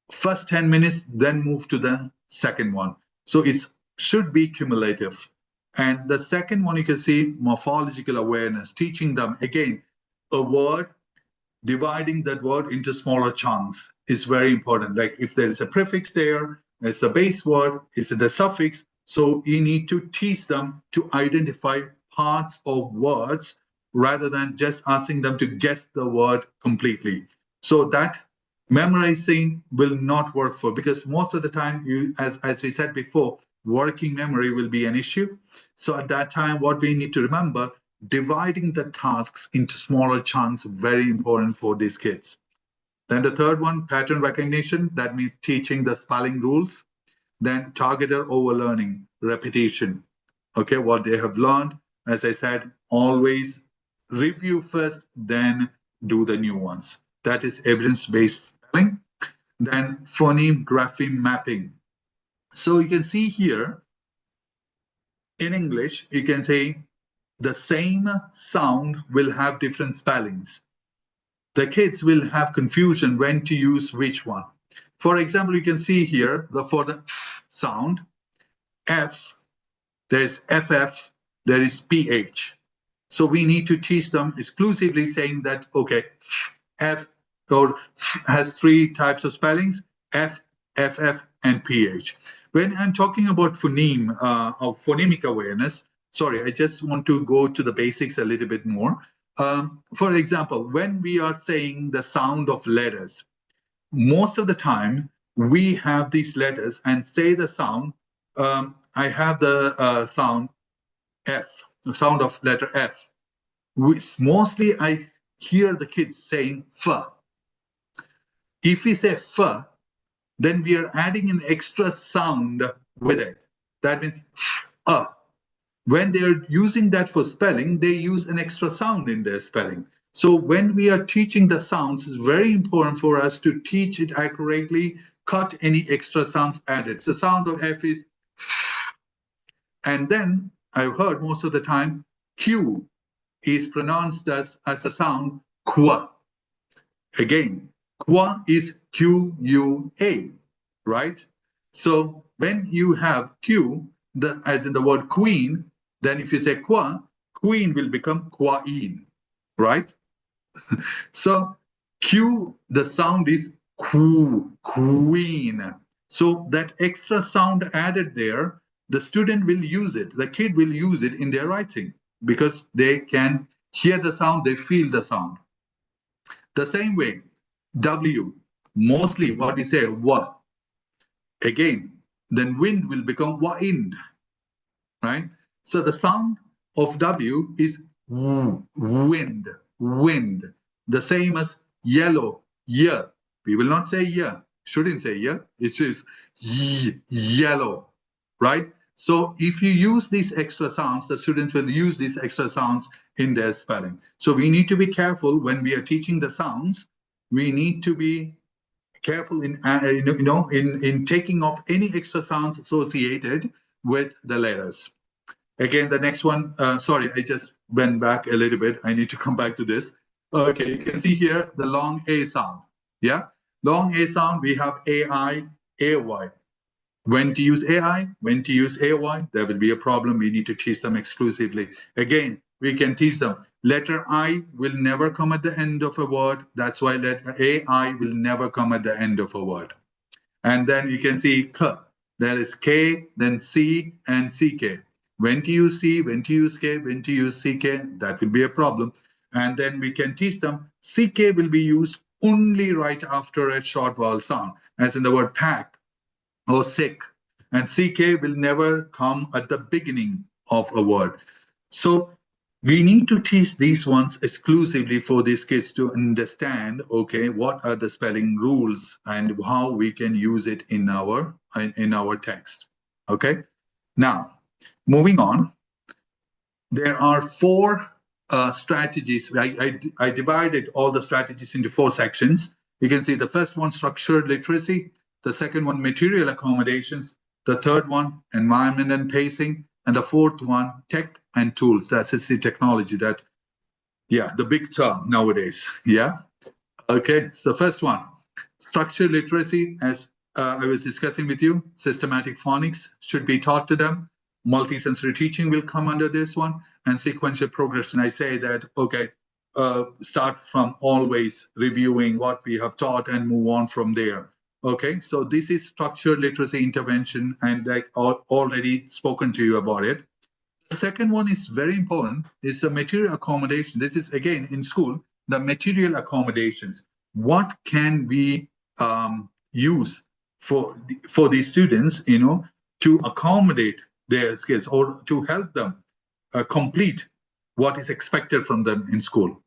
first 10 minutes, then move to the second one. So it should be cumulative. And the second one, you can see morphological awareness, teaching them, again, a word, dividing that word into smaller chunks is very important. Like if there is a prefix there, it's a base word, is it a suffix? So you need to teach them to identify parts of words rather than just asking them to guess the word completely. So that memorizing will not work for, because most of the time, as we said before, working memory will be an issue. So at that time, what we need to remember, dividing the tasks into smaller chunks, very important for these kids. Then the third one, pattern recognition, that means teaching the spelling rules. Then targeted overlearning, repetition. Okay, what they have learned, as I said, always review first, then do the new ones. That is evidence-based spelling. Then phoneme grapheme mapping. So you can see here, in English, you can say the same sound will have different spellings. The kids will have confusion when to use which one. For example, you can see here, for the sound, F, there's FF, there is PH. So we need to teach them exclusively saying that, okay, F or has three types of spellings, F, FF, and PH. When I'm talking about phoneme or phonemic awareness, sorry, I just want to go to the basics a little bit more. For example, when we are saying the sound of letters, most of the time we have these letters and say the sound. I have the sound F, the sound of letter F, which mostly I hear the kids saying F. If we say F, then we are adding an extra sound with it. That means when they're using that for spelling, they use an extra sound in their spelling. So when we are teaching the sounds, it's very important for us to teach it accurately, cut any extra sounds added. So sound of F is, and then I've heard most of the time, Q is pronounced as a sound, qua. Again, qua is Q-U-A, right? So when you have Q, as in the word queen, then if you say qua, queen will become quain, right? So Q, the sound is Q, queen. So that extra sound added there, the student will use it, the kid will use it in their writing because they can hear the sound, they feel the sound. The same way, W, mostly what we say, wa. Again, then wind will become wind, right? So the sound of W is wind, wind. The same as yellow, year, We will not say yeah. Shouldn't say yeah. It is yellow, right? So if you use these extra sounds, the students will use these extra sounds in their spelling. So we need to be careful when we are teaching the sounds. We need to be careful in in taking off any extra sounds associated with the letters. Again, the next one, sorry, I just went back a little bit. I need to come back to this. Okay, you can see here the long A sound. Yeah, long A sound, we have AI, AY. When to use AI, when to use AY, there will be a problem. We need to teach them exclusively. Again, we can teach them. Letter I will never come at the end of a word. That's why letter AI will never come at the end of a word. And then you can see K. There is K, then C, and CK. When to use C, when to use K, when to use CK, that will be a problem. And then we can teach them CK will be used only right after a short vowel sound, as in the word pack or sick. And CK will never come at the beginning of a word. So we need to teach these ones exclusively for these kids to understand, okay, what are the spelling rules and how we can use it in our text. Okay. Now, moving on, there are four strategies. I divided all the strategies into four sections. You can see the first one, structured literacy. The second one, material accommodations. The third one, environment and pacing. And the fourth one, tech and tools, the assistive technology that, yeah, the big term nowadays. Yeah. Okay. So first one, structured literacy, as I was discussing with you, systematic phonics should be taught to them. Multisensory teaching will come under this one, and sequential progression. I say that, okay, start from always reviewing what we have taught and move on from there. Okay, so this is structured literacy intervention, and I already spoken to you about it. The second one is very important, is the material accommodation. This is, again, in school, the material accommodations. What can we use for these students, to accommodate their skills or to help them complete what is expected from them in school?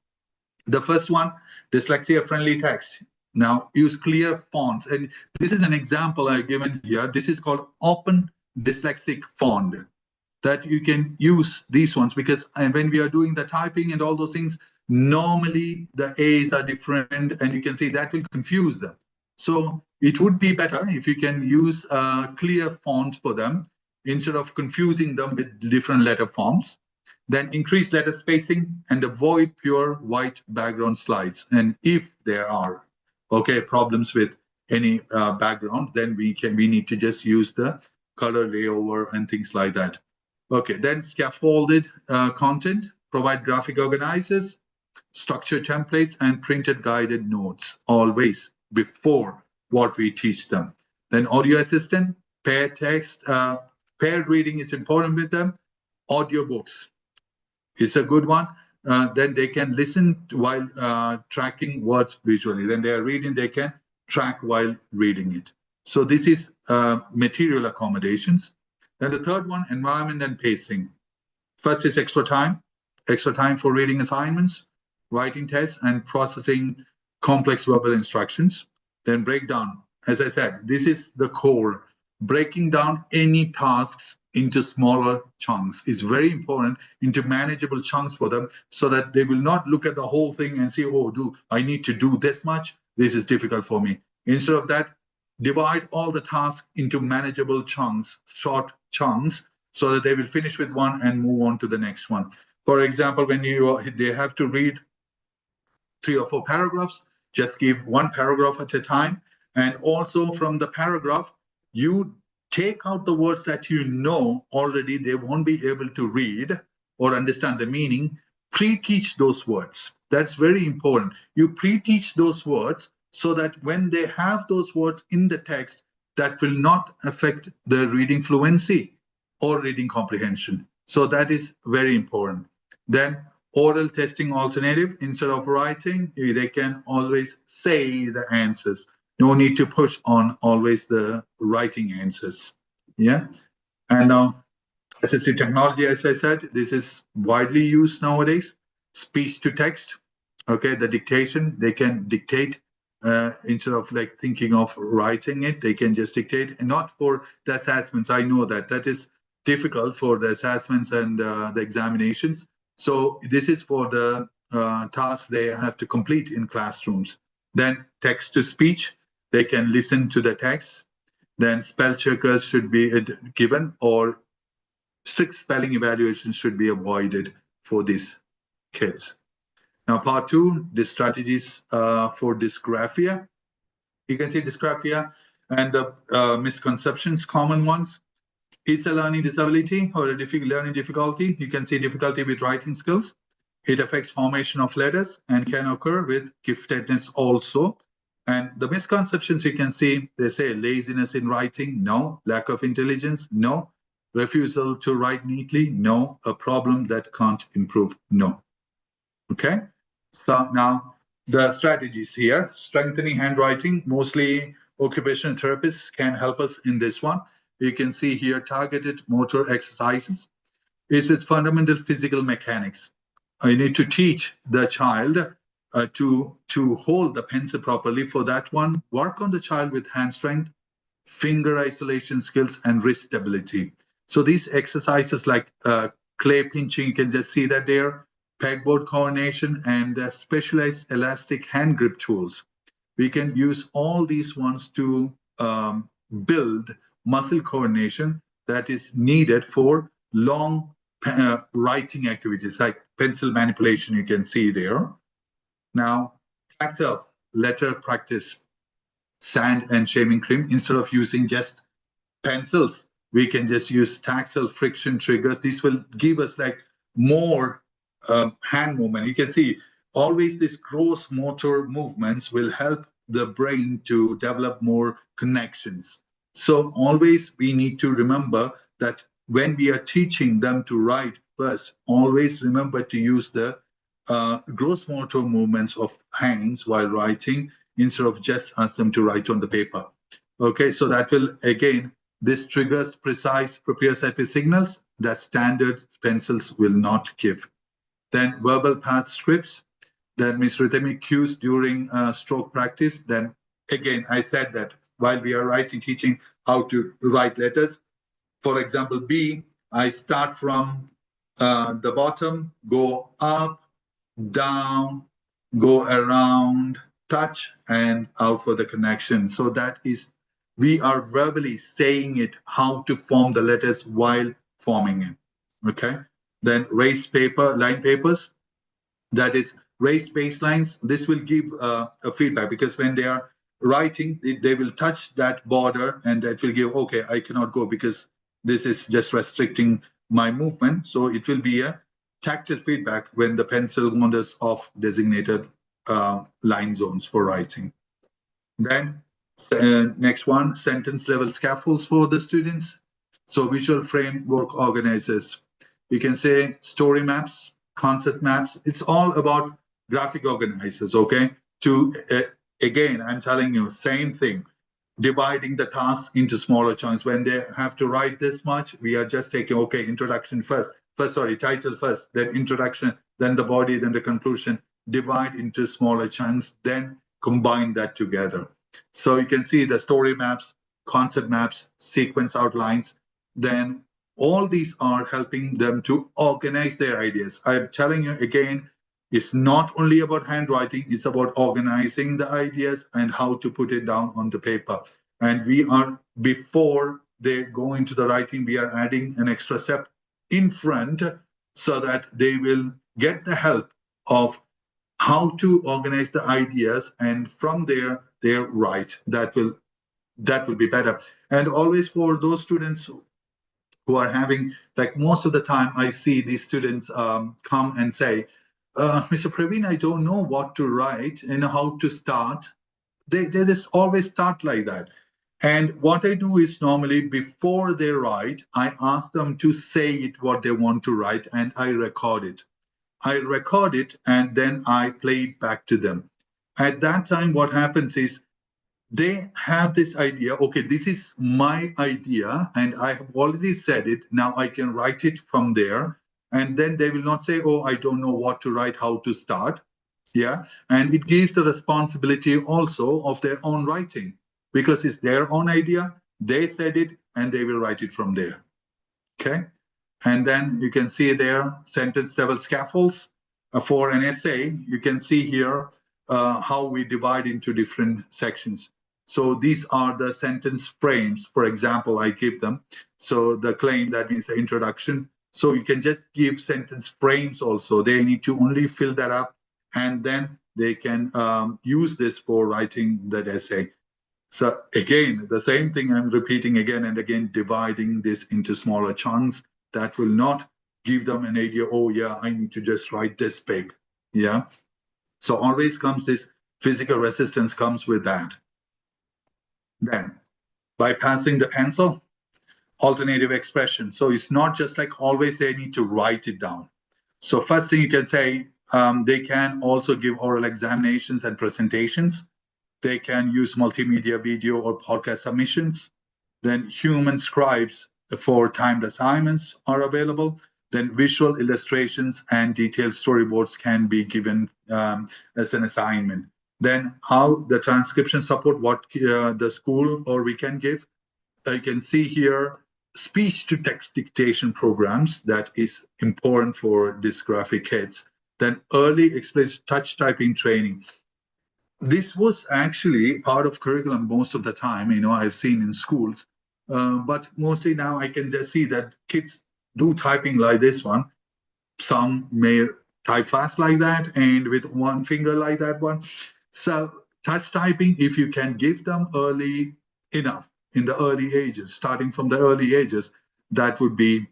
The first one, dyslexia-friendly text. Now, use clear fonts. And this is an example I've given here. This is called open dyslexic font, that you can use these ones, because when we are doing the typing and all those things, normally the A's are different, and you can see that will confuse them. So it would be better if you can use clear fonts for them instead of confusing them with different letter forms. Then increase letter spacing and avoid pure white background slides. And if there are problems with any background, then we need to just use the color layover and things like that. Okay, then scaffolded content, provide graphic organizers, structured templates, and printed guided notes always before what we teach them. Then audio assistant, paired text, paired reading is important with them. Audiobooks is a good one. Then they can listen while tracking words visually. Then they are reading, they can track while reading it. So this is material accommodations. Then the third one, environment and pacing. First is extra time for reading assignments, writing tests, and processing complex verbal instructions. Then breakdown. As I said, this is the core. Breaking down any tasks into smaller chunks is very important, into manageable chunks for them, so that they will not look at the whole thing and say, oh, I need to do this much? This is difficult for me. Instead of that, divide all the tasks into manageable chunks, short chunks, so that they will finish with one and move on to the next one. For example, when they have to read 3 or 4 paragraphs, just give one paragraph at a time. And also from the paragraph, you take out the words that you know already they won't be able to read or understand the meaning. Pre-teach those words. That's very important. You pre-teach those words so that when they have those words in the text, that will not affect the reading fluency or reading comprehension. So that is very important. Then oral testing alternative, instead of writing, they can always say the answers. No need to push on always the writing answers. Yeah. And now assistive technology, as I said, this is widely used nowadays. Speech to text. Okay, the dictation, they can dictate instead of like thinking of writing it, they can just dictate. And not for the assessments. I know that that is difficult for the assessments and the examinations. So this is for the tasks they have to complete in classrooms. Then text to speech, they can listen to the text. Then spell checkers should be given, or strict spelling evaluation should be avoided for these kids. Now, part two, the strategies for dysgraphia. You can see dysgraphia and the misconceptions, common ones. It's a learning disability or a learning difficulty. You can see difficulty with writing skills. It affects formation of letters and can occur with giftedness also. And the misconceptions you can see, they say laziness in writing, no. Lack of intelligence, no. Refusal to write neatly, no. A problem that can't improve, no. Okay, so now the strategies here. Strengthening handwriting, mostly occupational therapists can help us in this one. You can see here targeted motor exercises. It's with fundamental physical mechanics. I need to teach the child to hold the pencil properly. For that one, work on the child with hand strength, finger isolation skills, and wrist stability. So these exercises like clay pinching, you can just see that there, pegboard coordination, and specialized elastic hand grip tools. We can use all these ones to build muscle coordination that is needed for long writing activities like pencil manipulation, you can see there. Now, tactile letter practice, sand and shaving cream. Instead of using just pencils, we can just use tactile friction triggers. This will give us like more hand movement. You can see always these gross motor movements will help the brain to develop more connections. So always we need to remember that when we are teaching them to write first, always remember to use the gross motor movements of hands while writing instead of just ask them to write on the paper. Okay, so that will, again, this triggers precise proprioceptive signals that standard pencils will not give. Then verbal path scripts, that means rhythmic cues during stroke practice. Then again, I said that while we are writing, teaching how to write letters. For example, B, I start from the bottom, go up, down, go around, touch, and out for the connection. So that is, we are verbally saying it, how to form the letters while forming it. Okay. Then raised paper, line papers, that is raised baselines. This will give a feedback, because when they are writing, they will touch that border and that will give, okay, I cannot go because this is just restricting my movement. So it will be a tactile feedback when the pencil wanders off designated line zones for writing. Then next one, sentence level scaffolds for the students. So visual framework organizers. You can say story maps, concept maps. It's all about graphic organizers, okay? To, again, I'm telling you, same thing. Dividing the task into smaller chunks. When they have to write this much, we are just taking, okay, introduction first, title first, then introduction, then the body, then the conclusion. Divide into smaller chunks, then combine that together. So you can see the story maps, concept maps, sequence outlines. Then all these are helping them to organize their ideas. I'm telling you again, it's not only about handwriting, it's about organizing the ideas and how to put it down on the paper. And we are, before they go into the writing, we are adding an extra step in front so that they will get the help of how to organize the ideas, and from there they write. That will be better. And always for those students who are having, like most of the time I see these students come and say, Mr. Praveen, I don't know what to write and how to start. They just always start like that. And what I do is, normally before they write, I ask them to say it what they want to write, and I record it. And then I play it back to them. At that time, what happens is they have this idea, okay, this is my idea and I have already said it. Now I can write it from there. And then they will not say, oh, I don't know what to write, how to start. Yeah, and it gives the responsibility also of their own writing because it's their own idea. They said it, and they will write it from there. Okay, and then you can see there sentence level scaffolds for an essay. You can see here how we divide into different sections. So these are the sentence frames. For example, I give them. So the claim, that means the introduction. So you can just give sentence frames also. They need to only fill that up, and then they can use this for writing that essay. So again, the same thing I'm repeating again and again, dividing this into smaller chunks that will not give them an idea, oh yeah, I need to just write this big. Yeah. So always comes this physical resistance comes with that. Then bypassing the pencil, alternative expression. So it's not just like always they need to write it down. So first thing you can say, they can also give oral examinations and presentations. They can use multimedia video or podcast submissions. Then human scribes for timed assignments are available. Then visual illustrations and detailed storyboards can be given as an assignment. Then how the transcription support, what the school or we can give. You can see here speech to text dictation programs that is important for dysgraphic kids. Then early explicit touch typing training. This was actually part of curriculum most of the time, I've seen in schools. But mostly now I can just see that kids do typing like this one. Some may type fast like that and with one finger like that one. So touch typing, if you can give them early enough in the early ages, starting from the early ages, that would be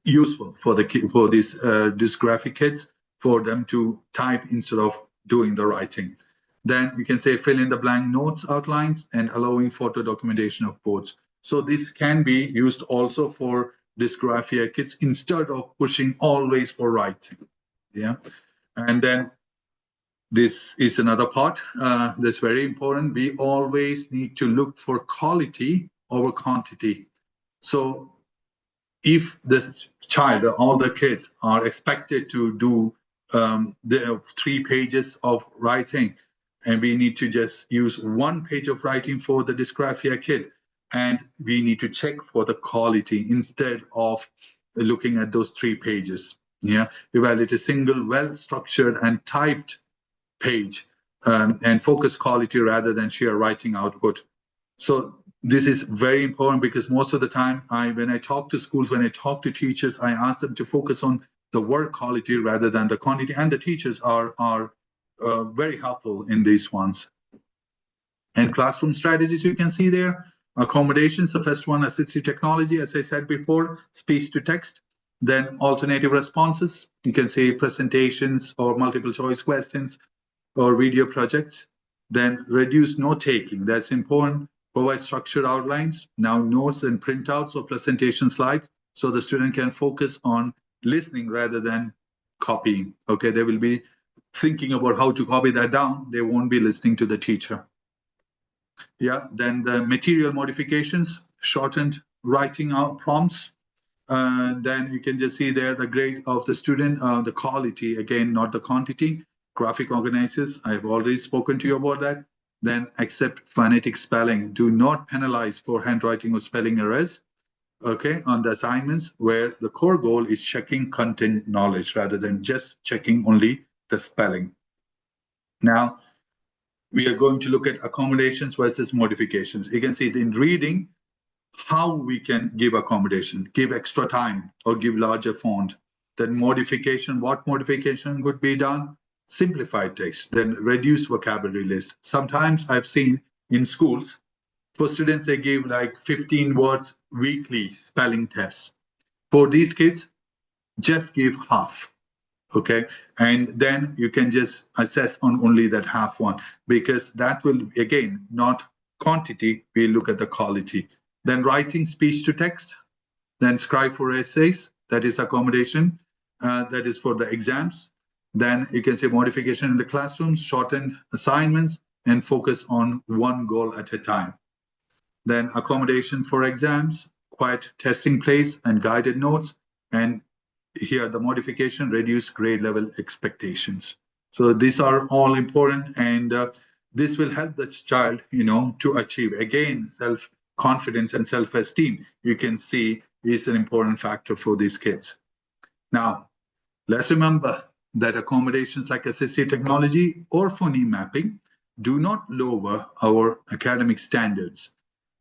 useful for these dysgraphic kids, for them to type instead of doing the writing. Then we can say fill in the blank notes outlines and allowing photo documentation of boards. So this can be used also for dysgraphia kids instead of pushing always for writing. Yeah. And then this is another part that's very important. We always need to look for quality over quantity. So if the child, all the kids are expected to do the 3 pages of writing, and we need to just use 1 page of writing for the dysgraphia kid, and we need to check for the quality instead of looking at those 3 pages. Yeah, evaluate a single well-structured and typed page and focus quality rather than sheer writing output. So this is very important because most of the time, when I talk to schools, when I talk to teachers, I ask them to focus on the work quality rather than the quantity. And the teachers are very helpful in these ones. And classroom strategies you can see there. Accommodations, the first one, assistive technology, as I said before, speech to text. Then alternative responses, you can say presentations or multiple choice questions or video projects. Then reduce note taking, that's important. Provide structured outlines, now notes and printouts or presentation slides, so the student can focus on listening rather than copying. Okay, they will be thinking about how to copy that down. They won't be listening to the teacher. Yeah, then the material modifications, shortened writing out prompts. Then you can just see there the grade of the student, the quality, again, not the quantity. Graphic organizers, I've already spoken to you about that. Then accept phonetic spelling. Do not penalize for handwriting or spelling errors, okay, on the assignments where the core goal is checking content knowledge rather than just checking only the spelling. Now, we are going to look at accommodations versus modifications. You can see it in reading, how we can give accommodation, give extra time or give larger font. Then modification, what modification could be done? Simplified text, then reduce vocabulary list. Sometimes I've seen in schools, for students, they give like 15 words weekly spelling tests. For these kids, just give half, okay? And then you can just assess on only that half one, because that will, again, not quantity, we look at the quality. Then writing speech to text, then scribe for essays, that is accommodation, that is for the exams. Then you can say modification in the classrooms, shortened assignments, and focus on one goal at a time. Then accommodation for exams, quiet testing place and guided notes. And here the modification, reduce grade level expectations. So these are all important, and this will help the child, to achieve. Again, self-confidence and self-esteem, you can see, is an important factor for these kids. Now, let's remember that accommodations like assistive technology or phoneme mapping do not lower our academic standards.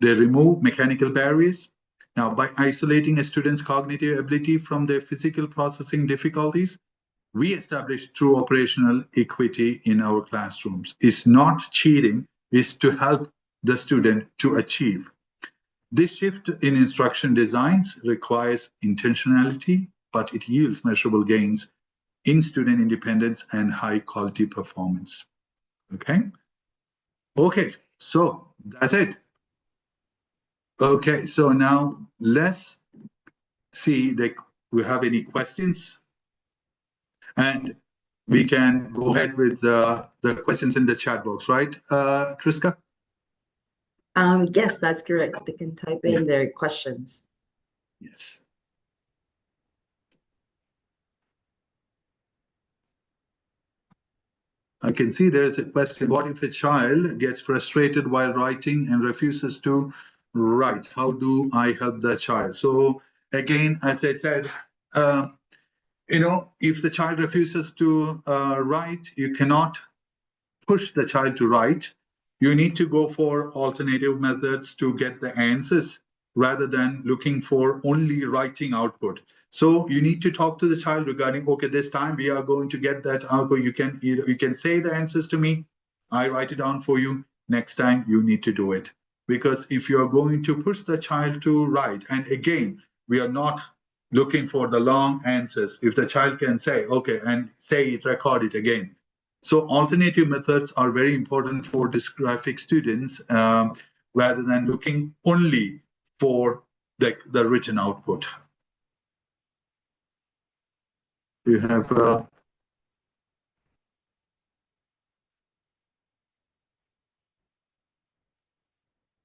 They remove mechanical barriers. Now, by isolating a student's cognitive ability from their physical processing difficulties, we establish true operational equity in our classrooms. It's not cheating, it's to help the student to achieve. This shift in instruction designs requires intentionality, but it yields measurable gains in student independence and high quality performance. Okay? Okay, so that's it. Okay, so now let's see if we have any questions. And we can go ahead with the questions in the chat box, right, Triska? Yes, that's correct. They can type in their questions. Yes. I can see there is a question. What if a child gets frustrated while writing and refuses to write? How do I help the child? So again, as I said, if the child refuses to write, you cannot push the child to write. You need to go for alternative methods to get the answers rather than looking for only writing output. So you need to talk to the child regarding, okay, this time we are going to get that output. You can say the answers to me. I write it down for you. Next time you need to do it. Because if you are going to push the child to write, and again, we are not looking for the long answers. If the child can say, okay, and say it, record it again. So alternative methods are very important for dysgraphic students rather than looking only for the written output. You have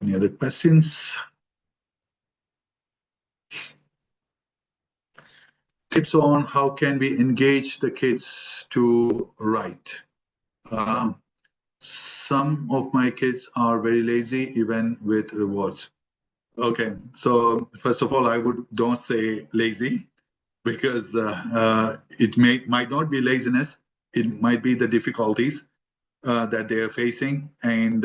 any other questions? Tips on how can we engage the kids to write. Some of my kids are very lazy even with rewards. Okay, so first of all, don't say lazy, because it might not be laziness, it might be the difficulties that they are facing. And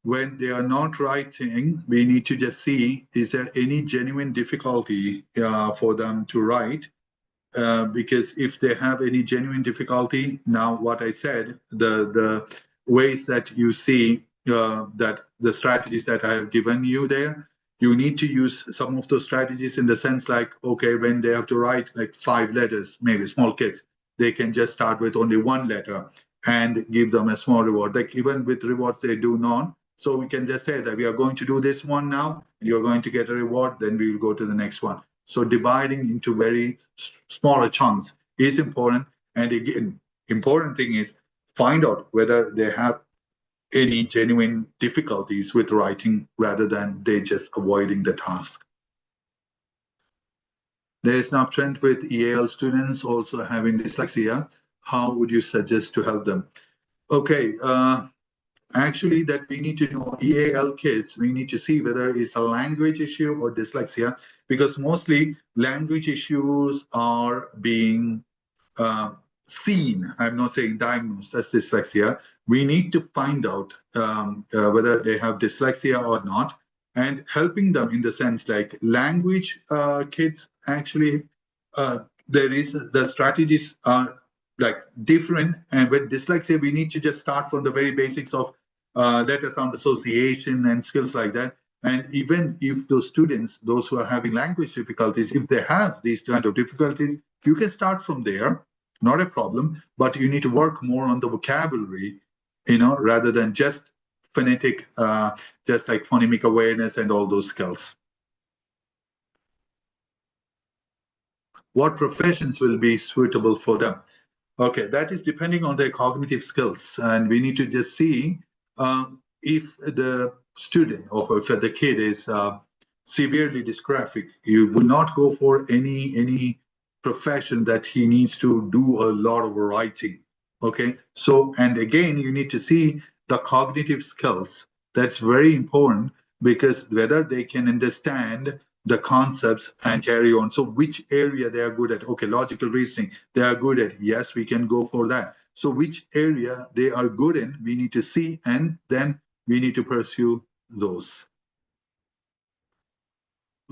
when they are not writing, we need to just see, is there any genuine difficulty for them to write? Because if they have any genuine difficulty, now what I said, the ways that you see that the strategies that I have given you there, you need to use some of those strategies in the sense like, okay, when they have to write like 5 letters, maybe small kids, they can just start with only 1 letter and give them a small reward. Like even with rewards, they do none. So we can just say that we are going to do this one now, you're going to get a reward, then we will go to the next one. So dividing into very smaller chunks is important. And again, important thing is find out whether they have any genuine difficulties with writing rather than they just avoiding the task. There is an uptrend with EAL students also having dyslexia. How would you suggest to help them? Okay, actually that we need to know EAL kids, we need to see whether it's a language issue or dyslexia, because mostly language issues are being seen. I'm not saying diagnosed as dyslexia. We need to find out whether they have dyslexia or not, and helping them in the sense like language kids actually there is the strategies are like different, and with dyslexia we need to just start from the very basics of letter sound association and skills like that. And even if those students, those who are having language difficulties, if they have these kind of difficulties, you can start from there, not a problem, but you need to work more on the vocabulary, rather than just phonetic, just like phonemic awareness and all those skills. What professions will be suitable for them? Okay, that is depending on their cognitive skills, and we need to just see if the student or if the kid is severely dysgraphic. You will not go for any profession that he needs to do a lot of writing. Okay, so, and again, you need to see the cognitive skills. That's very important because whether they can understand the concepts and carry on. So, which area they are good at? Okay, logical reasoning, they are good at. Yes, we can go for that. So, which area they are good in, we need to see, and then we need to pursue those.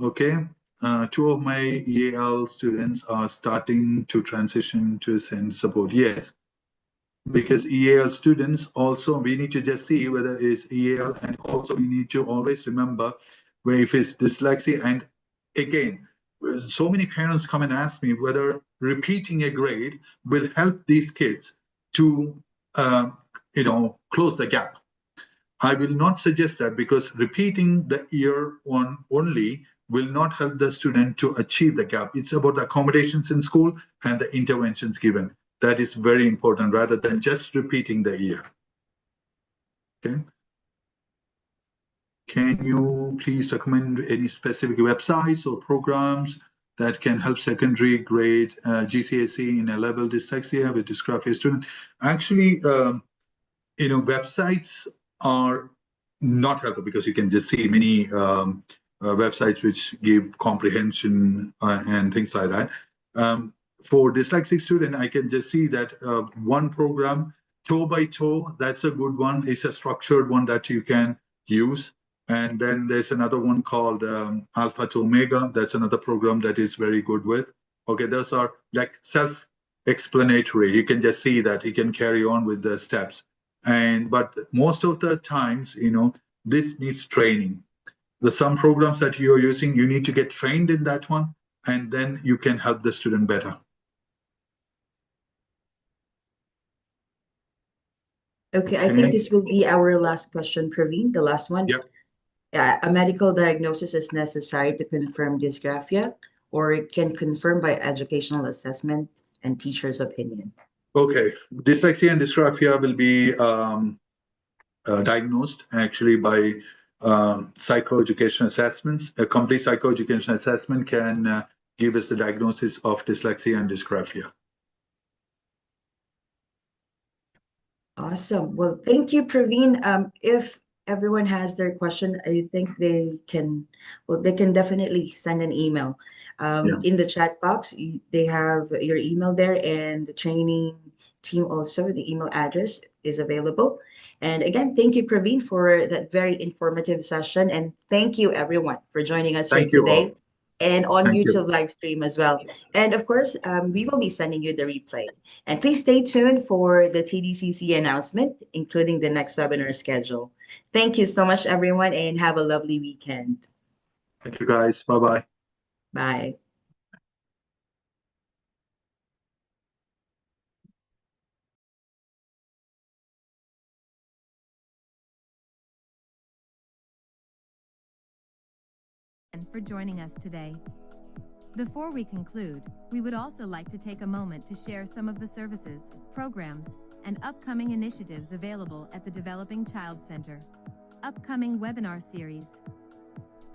Okay, two of my EAL students are starting to transition to sense support. Yes, because EAL students also, we need to just see whether it's EAL, and also we need to always remember where if it's dyslexia. And again, so many parents come and ask me whether repeating a grade will help these kids to, close the gap. I will not suggest that, because repeating the year one only will not help the student to achieve the gap. It's about the accommodations in school and the interventions given. That is very important rather than just repeating the year. Okay. Can you please recommend any specific websites or programs that can help secondary grade GCSE in A-level dyslexia with dysgraphia student? Actually, websites are not helpful because you can just see many websites which give comprehension and things like that. For dyslexic student, I can just see that one program, Toe by Toe, that's a good one. It's a structured one that you can use. And then there's another one called Alpha to Omega. That's another program that is very good with. Okay, those are like self-explanatory. You can just see that you can carry on with the steps. But most of the times, this needs training. Some programs that you're using, you need to get trained in that one, and then you can help the student better. Okay, I think this will be our last question, Praveen, the last one. Yep. A medical diagnosis is necessary to confirm dysgraphia, or it can confirm by educational assessment and teacher's opinion. Okay, dyslexia and dysgraphia will be diagnosed actually by psychoeducation assessments. A complete psychoeducation assessment can give us the diagnosis of dyslexia and dysgraphia. Awesome. Well, thank you, Praveen. If everyone has their question, I think they can definitely send an email. In the chat box, they have your email there, and the training team also, the email address is available. And again, thank you, Praveen, for that very informative session. And thank you, everyone, for joining us here today. All. And on Thank YouTube you. live stream as well. And of course, we will be sending you the replay. And please stay tuned for the TDCC announcement, including the next webinar schedule. Thank you so much, everyone, and have a lovely weekend. Thank you, guys. Bye-bye. Bye. And for joining us today. Before we conclude, we would also like to take a moment to share some of the services, programs, and upcoming initiatives available at the Developing Child Center. Upcoming webinar series.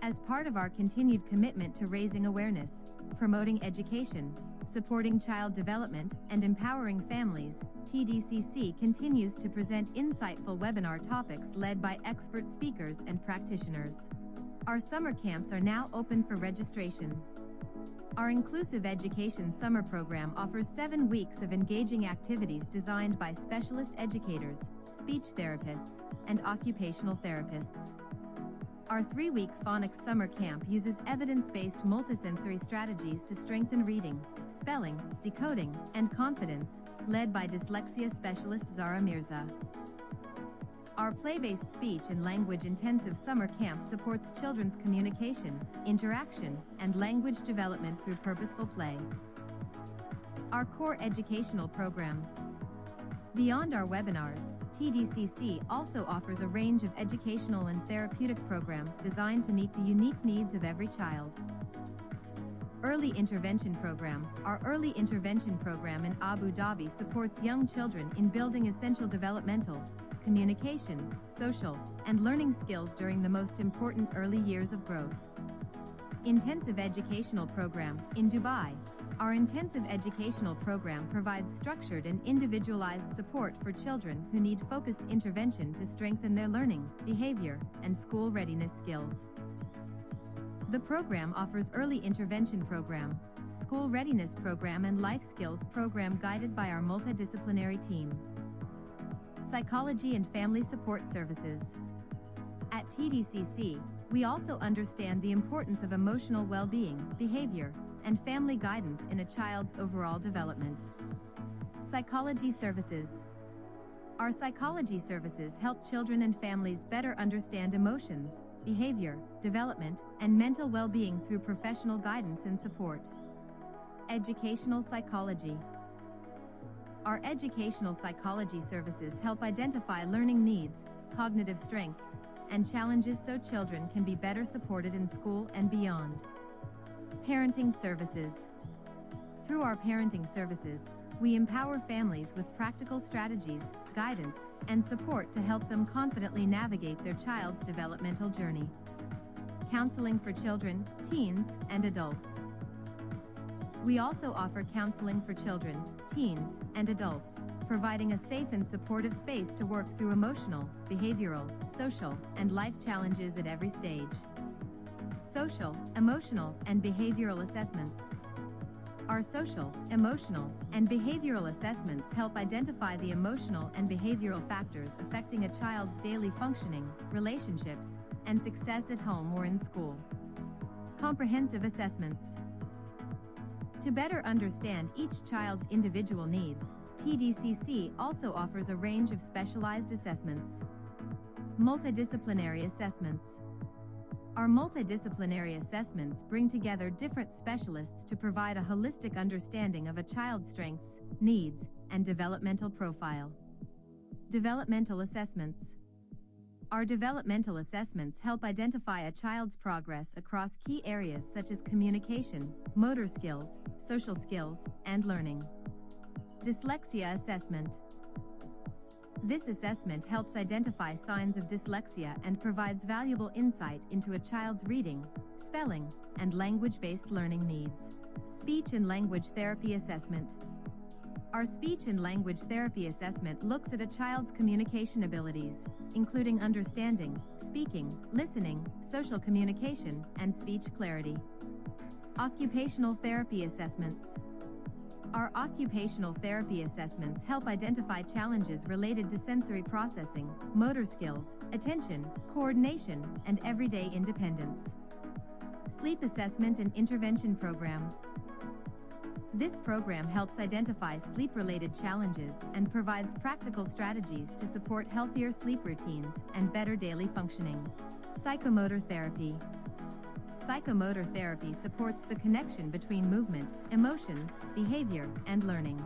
As part of our continued commitment to raising awareness, promoting education, supporting child development, and empowering families, TDCC continues to present insightful webinar topics led by expert speakers and practitioners. Our summer camps are now open for registration. Our Inclusive Education Summer Program offers 7 weeks of engaging activities designed by specialist educators, speech therapists, and occupational therapists. Our 3-week Phonics Summer Camp uses evidence-based multisensory strategies to strengthen reading, spelling, decoding, and confidence, led by dyslexia specialist Zara Mirza. Our play-based speech and language intensive summer camp supports children's communication, interaction, and language development through purposeful play. Our core educational programs. Beyond our webinars, TDCC also offers a range of educational and therapeutic programs designed to meet the unique needs of every child. Early Intervention Program. Our Early Intervention Program in Abu Dhabi supports young children in building essential developmental, communication, social, and learning skills during the most important early years of growth. Intensive Educational Program in Dubai. Our intensive educational program provides structured and individualized support for children who need focused intervention to strengthen their learning, behavior, and school readiness skills. The program offers early intervention program, school readiness program and life skills program guided by our multidisciplinary team. Psychology and family support services. At TDCC, we also understand the importance of emotional well-being, behavior, and family guidance in a child's overall development. Psychology services. Our psychology services help children and families better understand emotions, behavior, development, and mental well-being through professional guidance and support. Educational psychology. Our educational psychology services help identify learning needs, cognitive strengths, and challenges so children can be better supported in school and beyond. Parenting services. Through our parenting services, we empower families with practical strategies, guidance, and support to help them confidently navigate their child's developmental journey. Counseling for children, teens, and adults. We also offer counseling for children, teens, and adults, providing a safe and supportive space to work through emotional, behavioral, social, and life challenges at every stage. Social, emotional, and behavioral assessments. Our social, emotional, and behavioral assessments help identify the emotional and behavioral factors affecting a child's daily functioning, relationships, and success at home or in school. Comprehensive assessments. To better understand each child's individual needs, TDCC also offers a range of specialized assessments. Multidisciplinary assessments. Our multidisciplinary assessments bring together different specialists to provide a holistic understanding of a child's strengths, needs, and developmental profile. Developmental assessments. Our developmental assessments help identify a child's progress across key areas such as communication, motor skills, social skills, and learning. Dyslexia assessment. This assessment helps identify signs of dyslexia and provides valuable insight into a child's reading, spelling, and language-based learning needs. Speech and language therapy assessment. Our speech and language therapy assessment looks at a child's communication abilities, including understanding, speaking, listening, social communication, and speech clarity. Occupational therapy assessments. Our occupational therapy assessments help identify challenges related to sensory processing, motor skills, attention, coordination, and everyday independence. Sleep assessment and intervention program. This program helps identify sleep-related challenges and provides practical strategies to support healthier sleep routines and better daily functioning. Psychomotor therapy. Psychomotor therapy supports the connection between movement, emotions, behavior, and learning.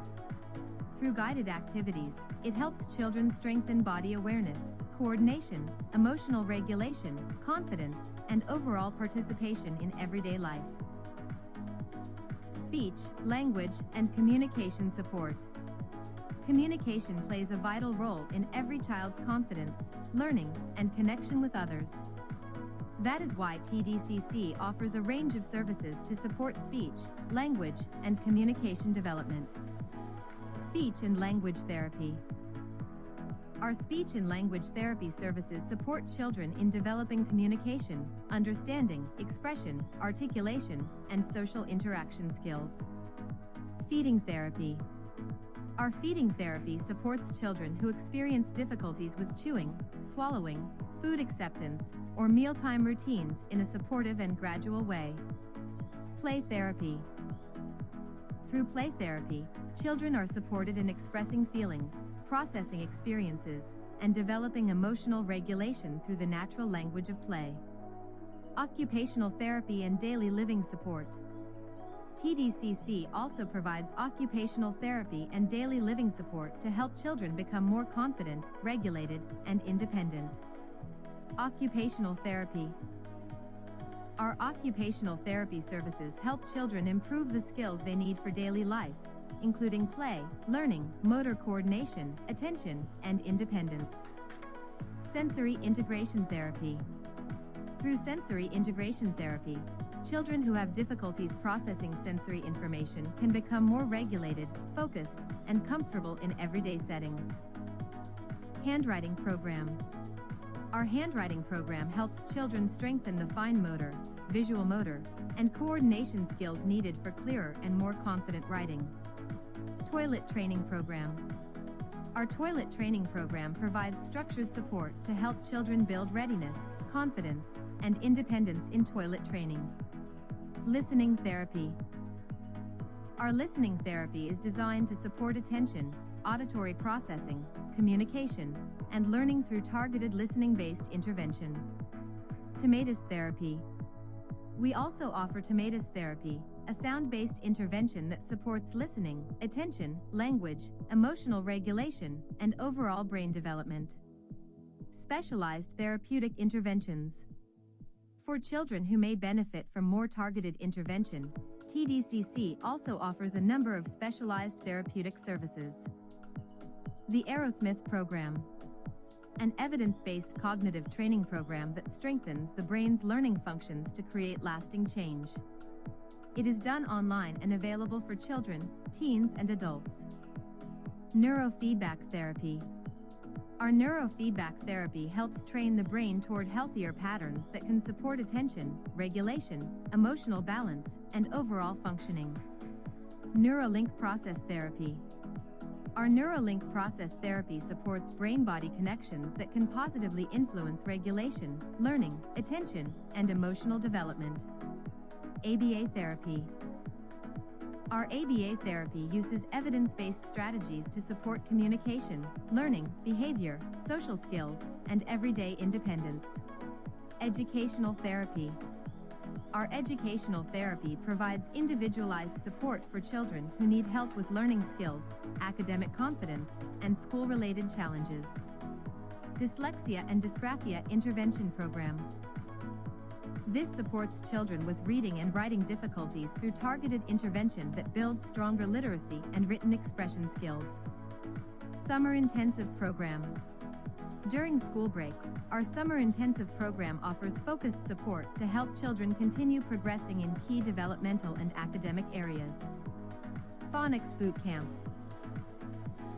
Through guided activities, it helps children strengthen body awareness, coordination, emotional regulation, confidence, and overall participation in everyday life. Speech, language, and communication support. Communication plays a vital role in every child's confidence, learning, and connection with others. That is why TDCC offers a range of services to support speech, language, and communication development. Speech and language therapy. Our speech and language therapy services support children in developing communication, understanding, expression, articulation, and social interaction skills. Feeding therapy. Our feeding therapy supports children who experience difficulties with chewing, swallowing, food acceptance, or mealtime routines in a supportive and gradual way. Play therapy. Through play therapy, children are supported in expressing feelings, processing experiences, and developing emotional regulation through the natural language of play. Occupational therapy and daily living support. TDCC also provides occupational therapy and daily living support to help children become more confident, regulated, and independent. Occupational therapy. Our occupational therapy services help children improve the skills they need for daily life, including play, learning, motor coordination, attention, and independence. Sensory integration therapy. Through sensory integration therapy, children who have difficulties processing sensory information can become more regulated, focused, and comfortable in everyday settings. Handwriting program. Our handwriting program helps children strengthen the fine motor, visual motor, and coordination skills needed for clearer and more confident writing. Toilet training program. Our toilet training program provides structured support to help children build readiness, confidence, and independence in toilet training. Listening therapy. Our listening therapy is designed to support attention, auditory processing, communication, and learning through targeted listening-based intervention. Tomatis therapy. We also offer tomatis therapy, a sound-based intervention that supports listening, attention, language, emotional regulation, and overall brain development. Specialized therapeutic interventions. For children who may benefit from more targeted intervention, TDCC also offers a number of specialized therapeutic services. The Aerosmith Program. An evidence-based cognitive training program that strengthens the brain's learning functions to create lasting change. It is done online and available for children, teens, and adults. Neurofeedback therapy. Our neurofeedback therapy helps train the brain toward healthier patterns that can support attention, regulation, emotional balance, and overall functioning. Neurolink process therapy. Our Neurolink process therapy supports brain-body connections that can positively influence regulation, learning, attention, and emotional development. ABA therapy. Our ABA therapy uses evidence-based strategies to support communication, learning, behavior, social skills, and everyday independence. Educational therapy. Our educational therapy provides individualized support for children who need help with learning skills, academic confidence, and school-related challenges. Dyslexia and Dysgraphia Intervention Program. This supports children with reading and writing difficulties through targeted intervention that builds stronger literacy and written expression skills. Summer Intensive Program. During school breaks, our Summer Intensive Program offers focused support to help children continue progressing in key developmental and academic areas. Phonics Boot Camp.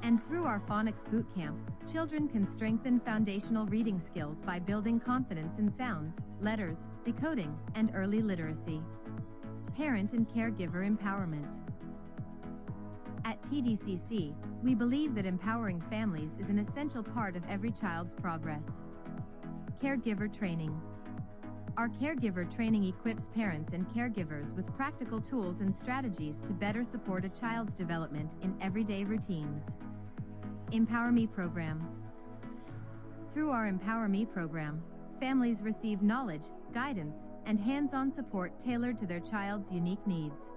And through our Phonics Boot Camp, children can strengthen foundational reading skills by building confidence in sounds, letters, decoding, and early literacy. Parent and caregiver empowerment. At TDCC, we believe that empowering families is an essential part of every child's progress. Caregiver training. Our caregiver training equips parents and caregivers with practical tools and strategies to better support a child's development in everyday routines. Empower Me program. Through our Empower Me program, families receive knowledge, guidance, and hands-on support tailored to their child's unique needs.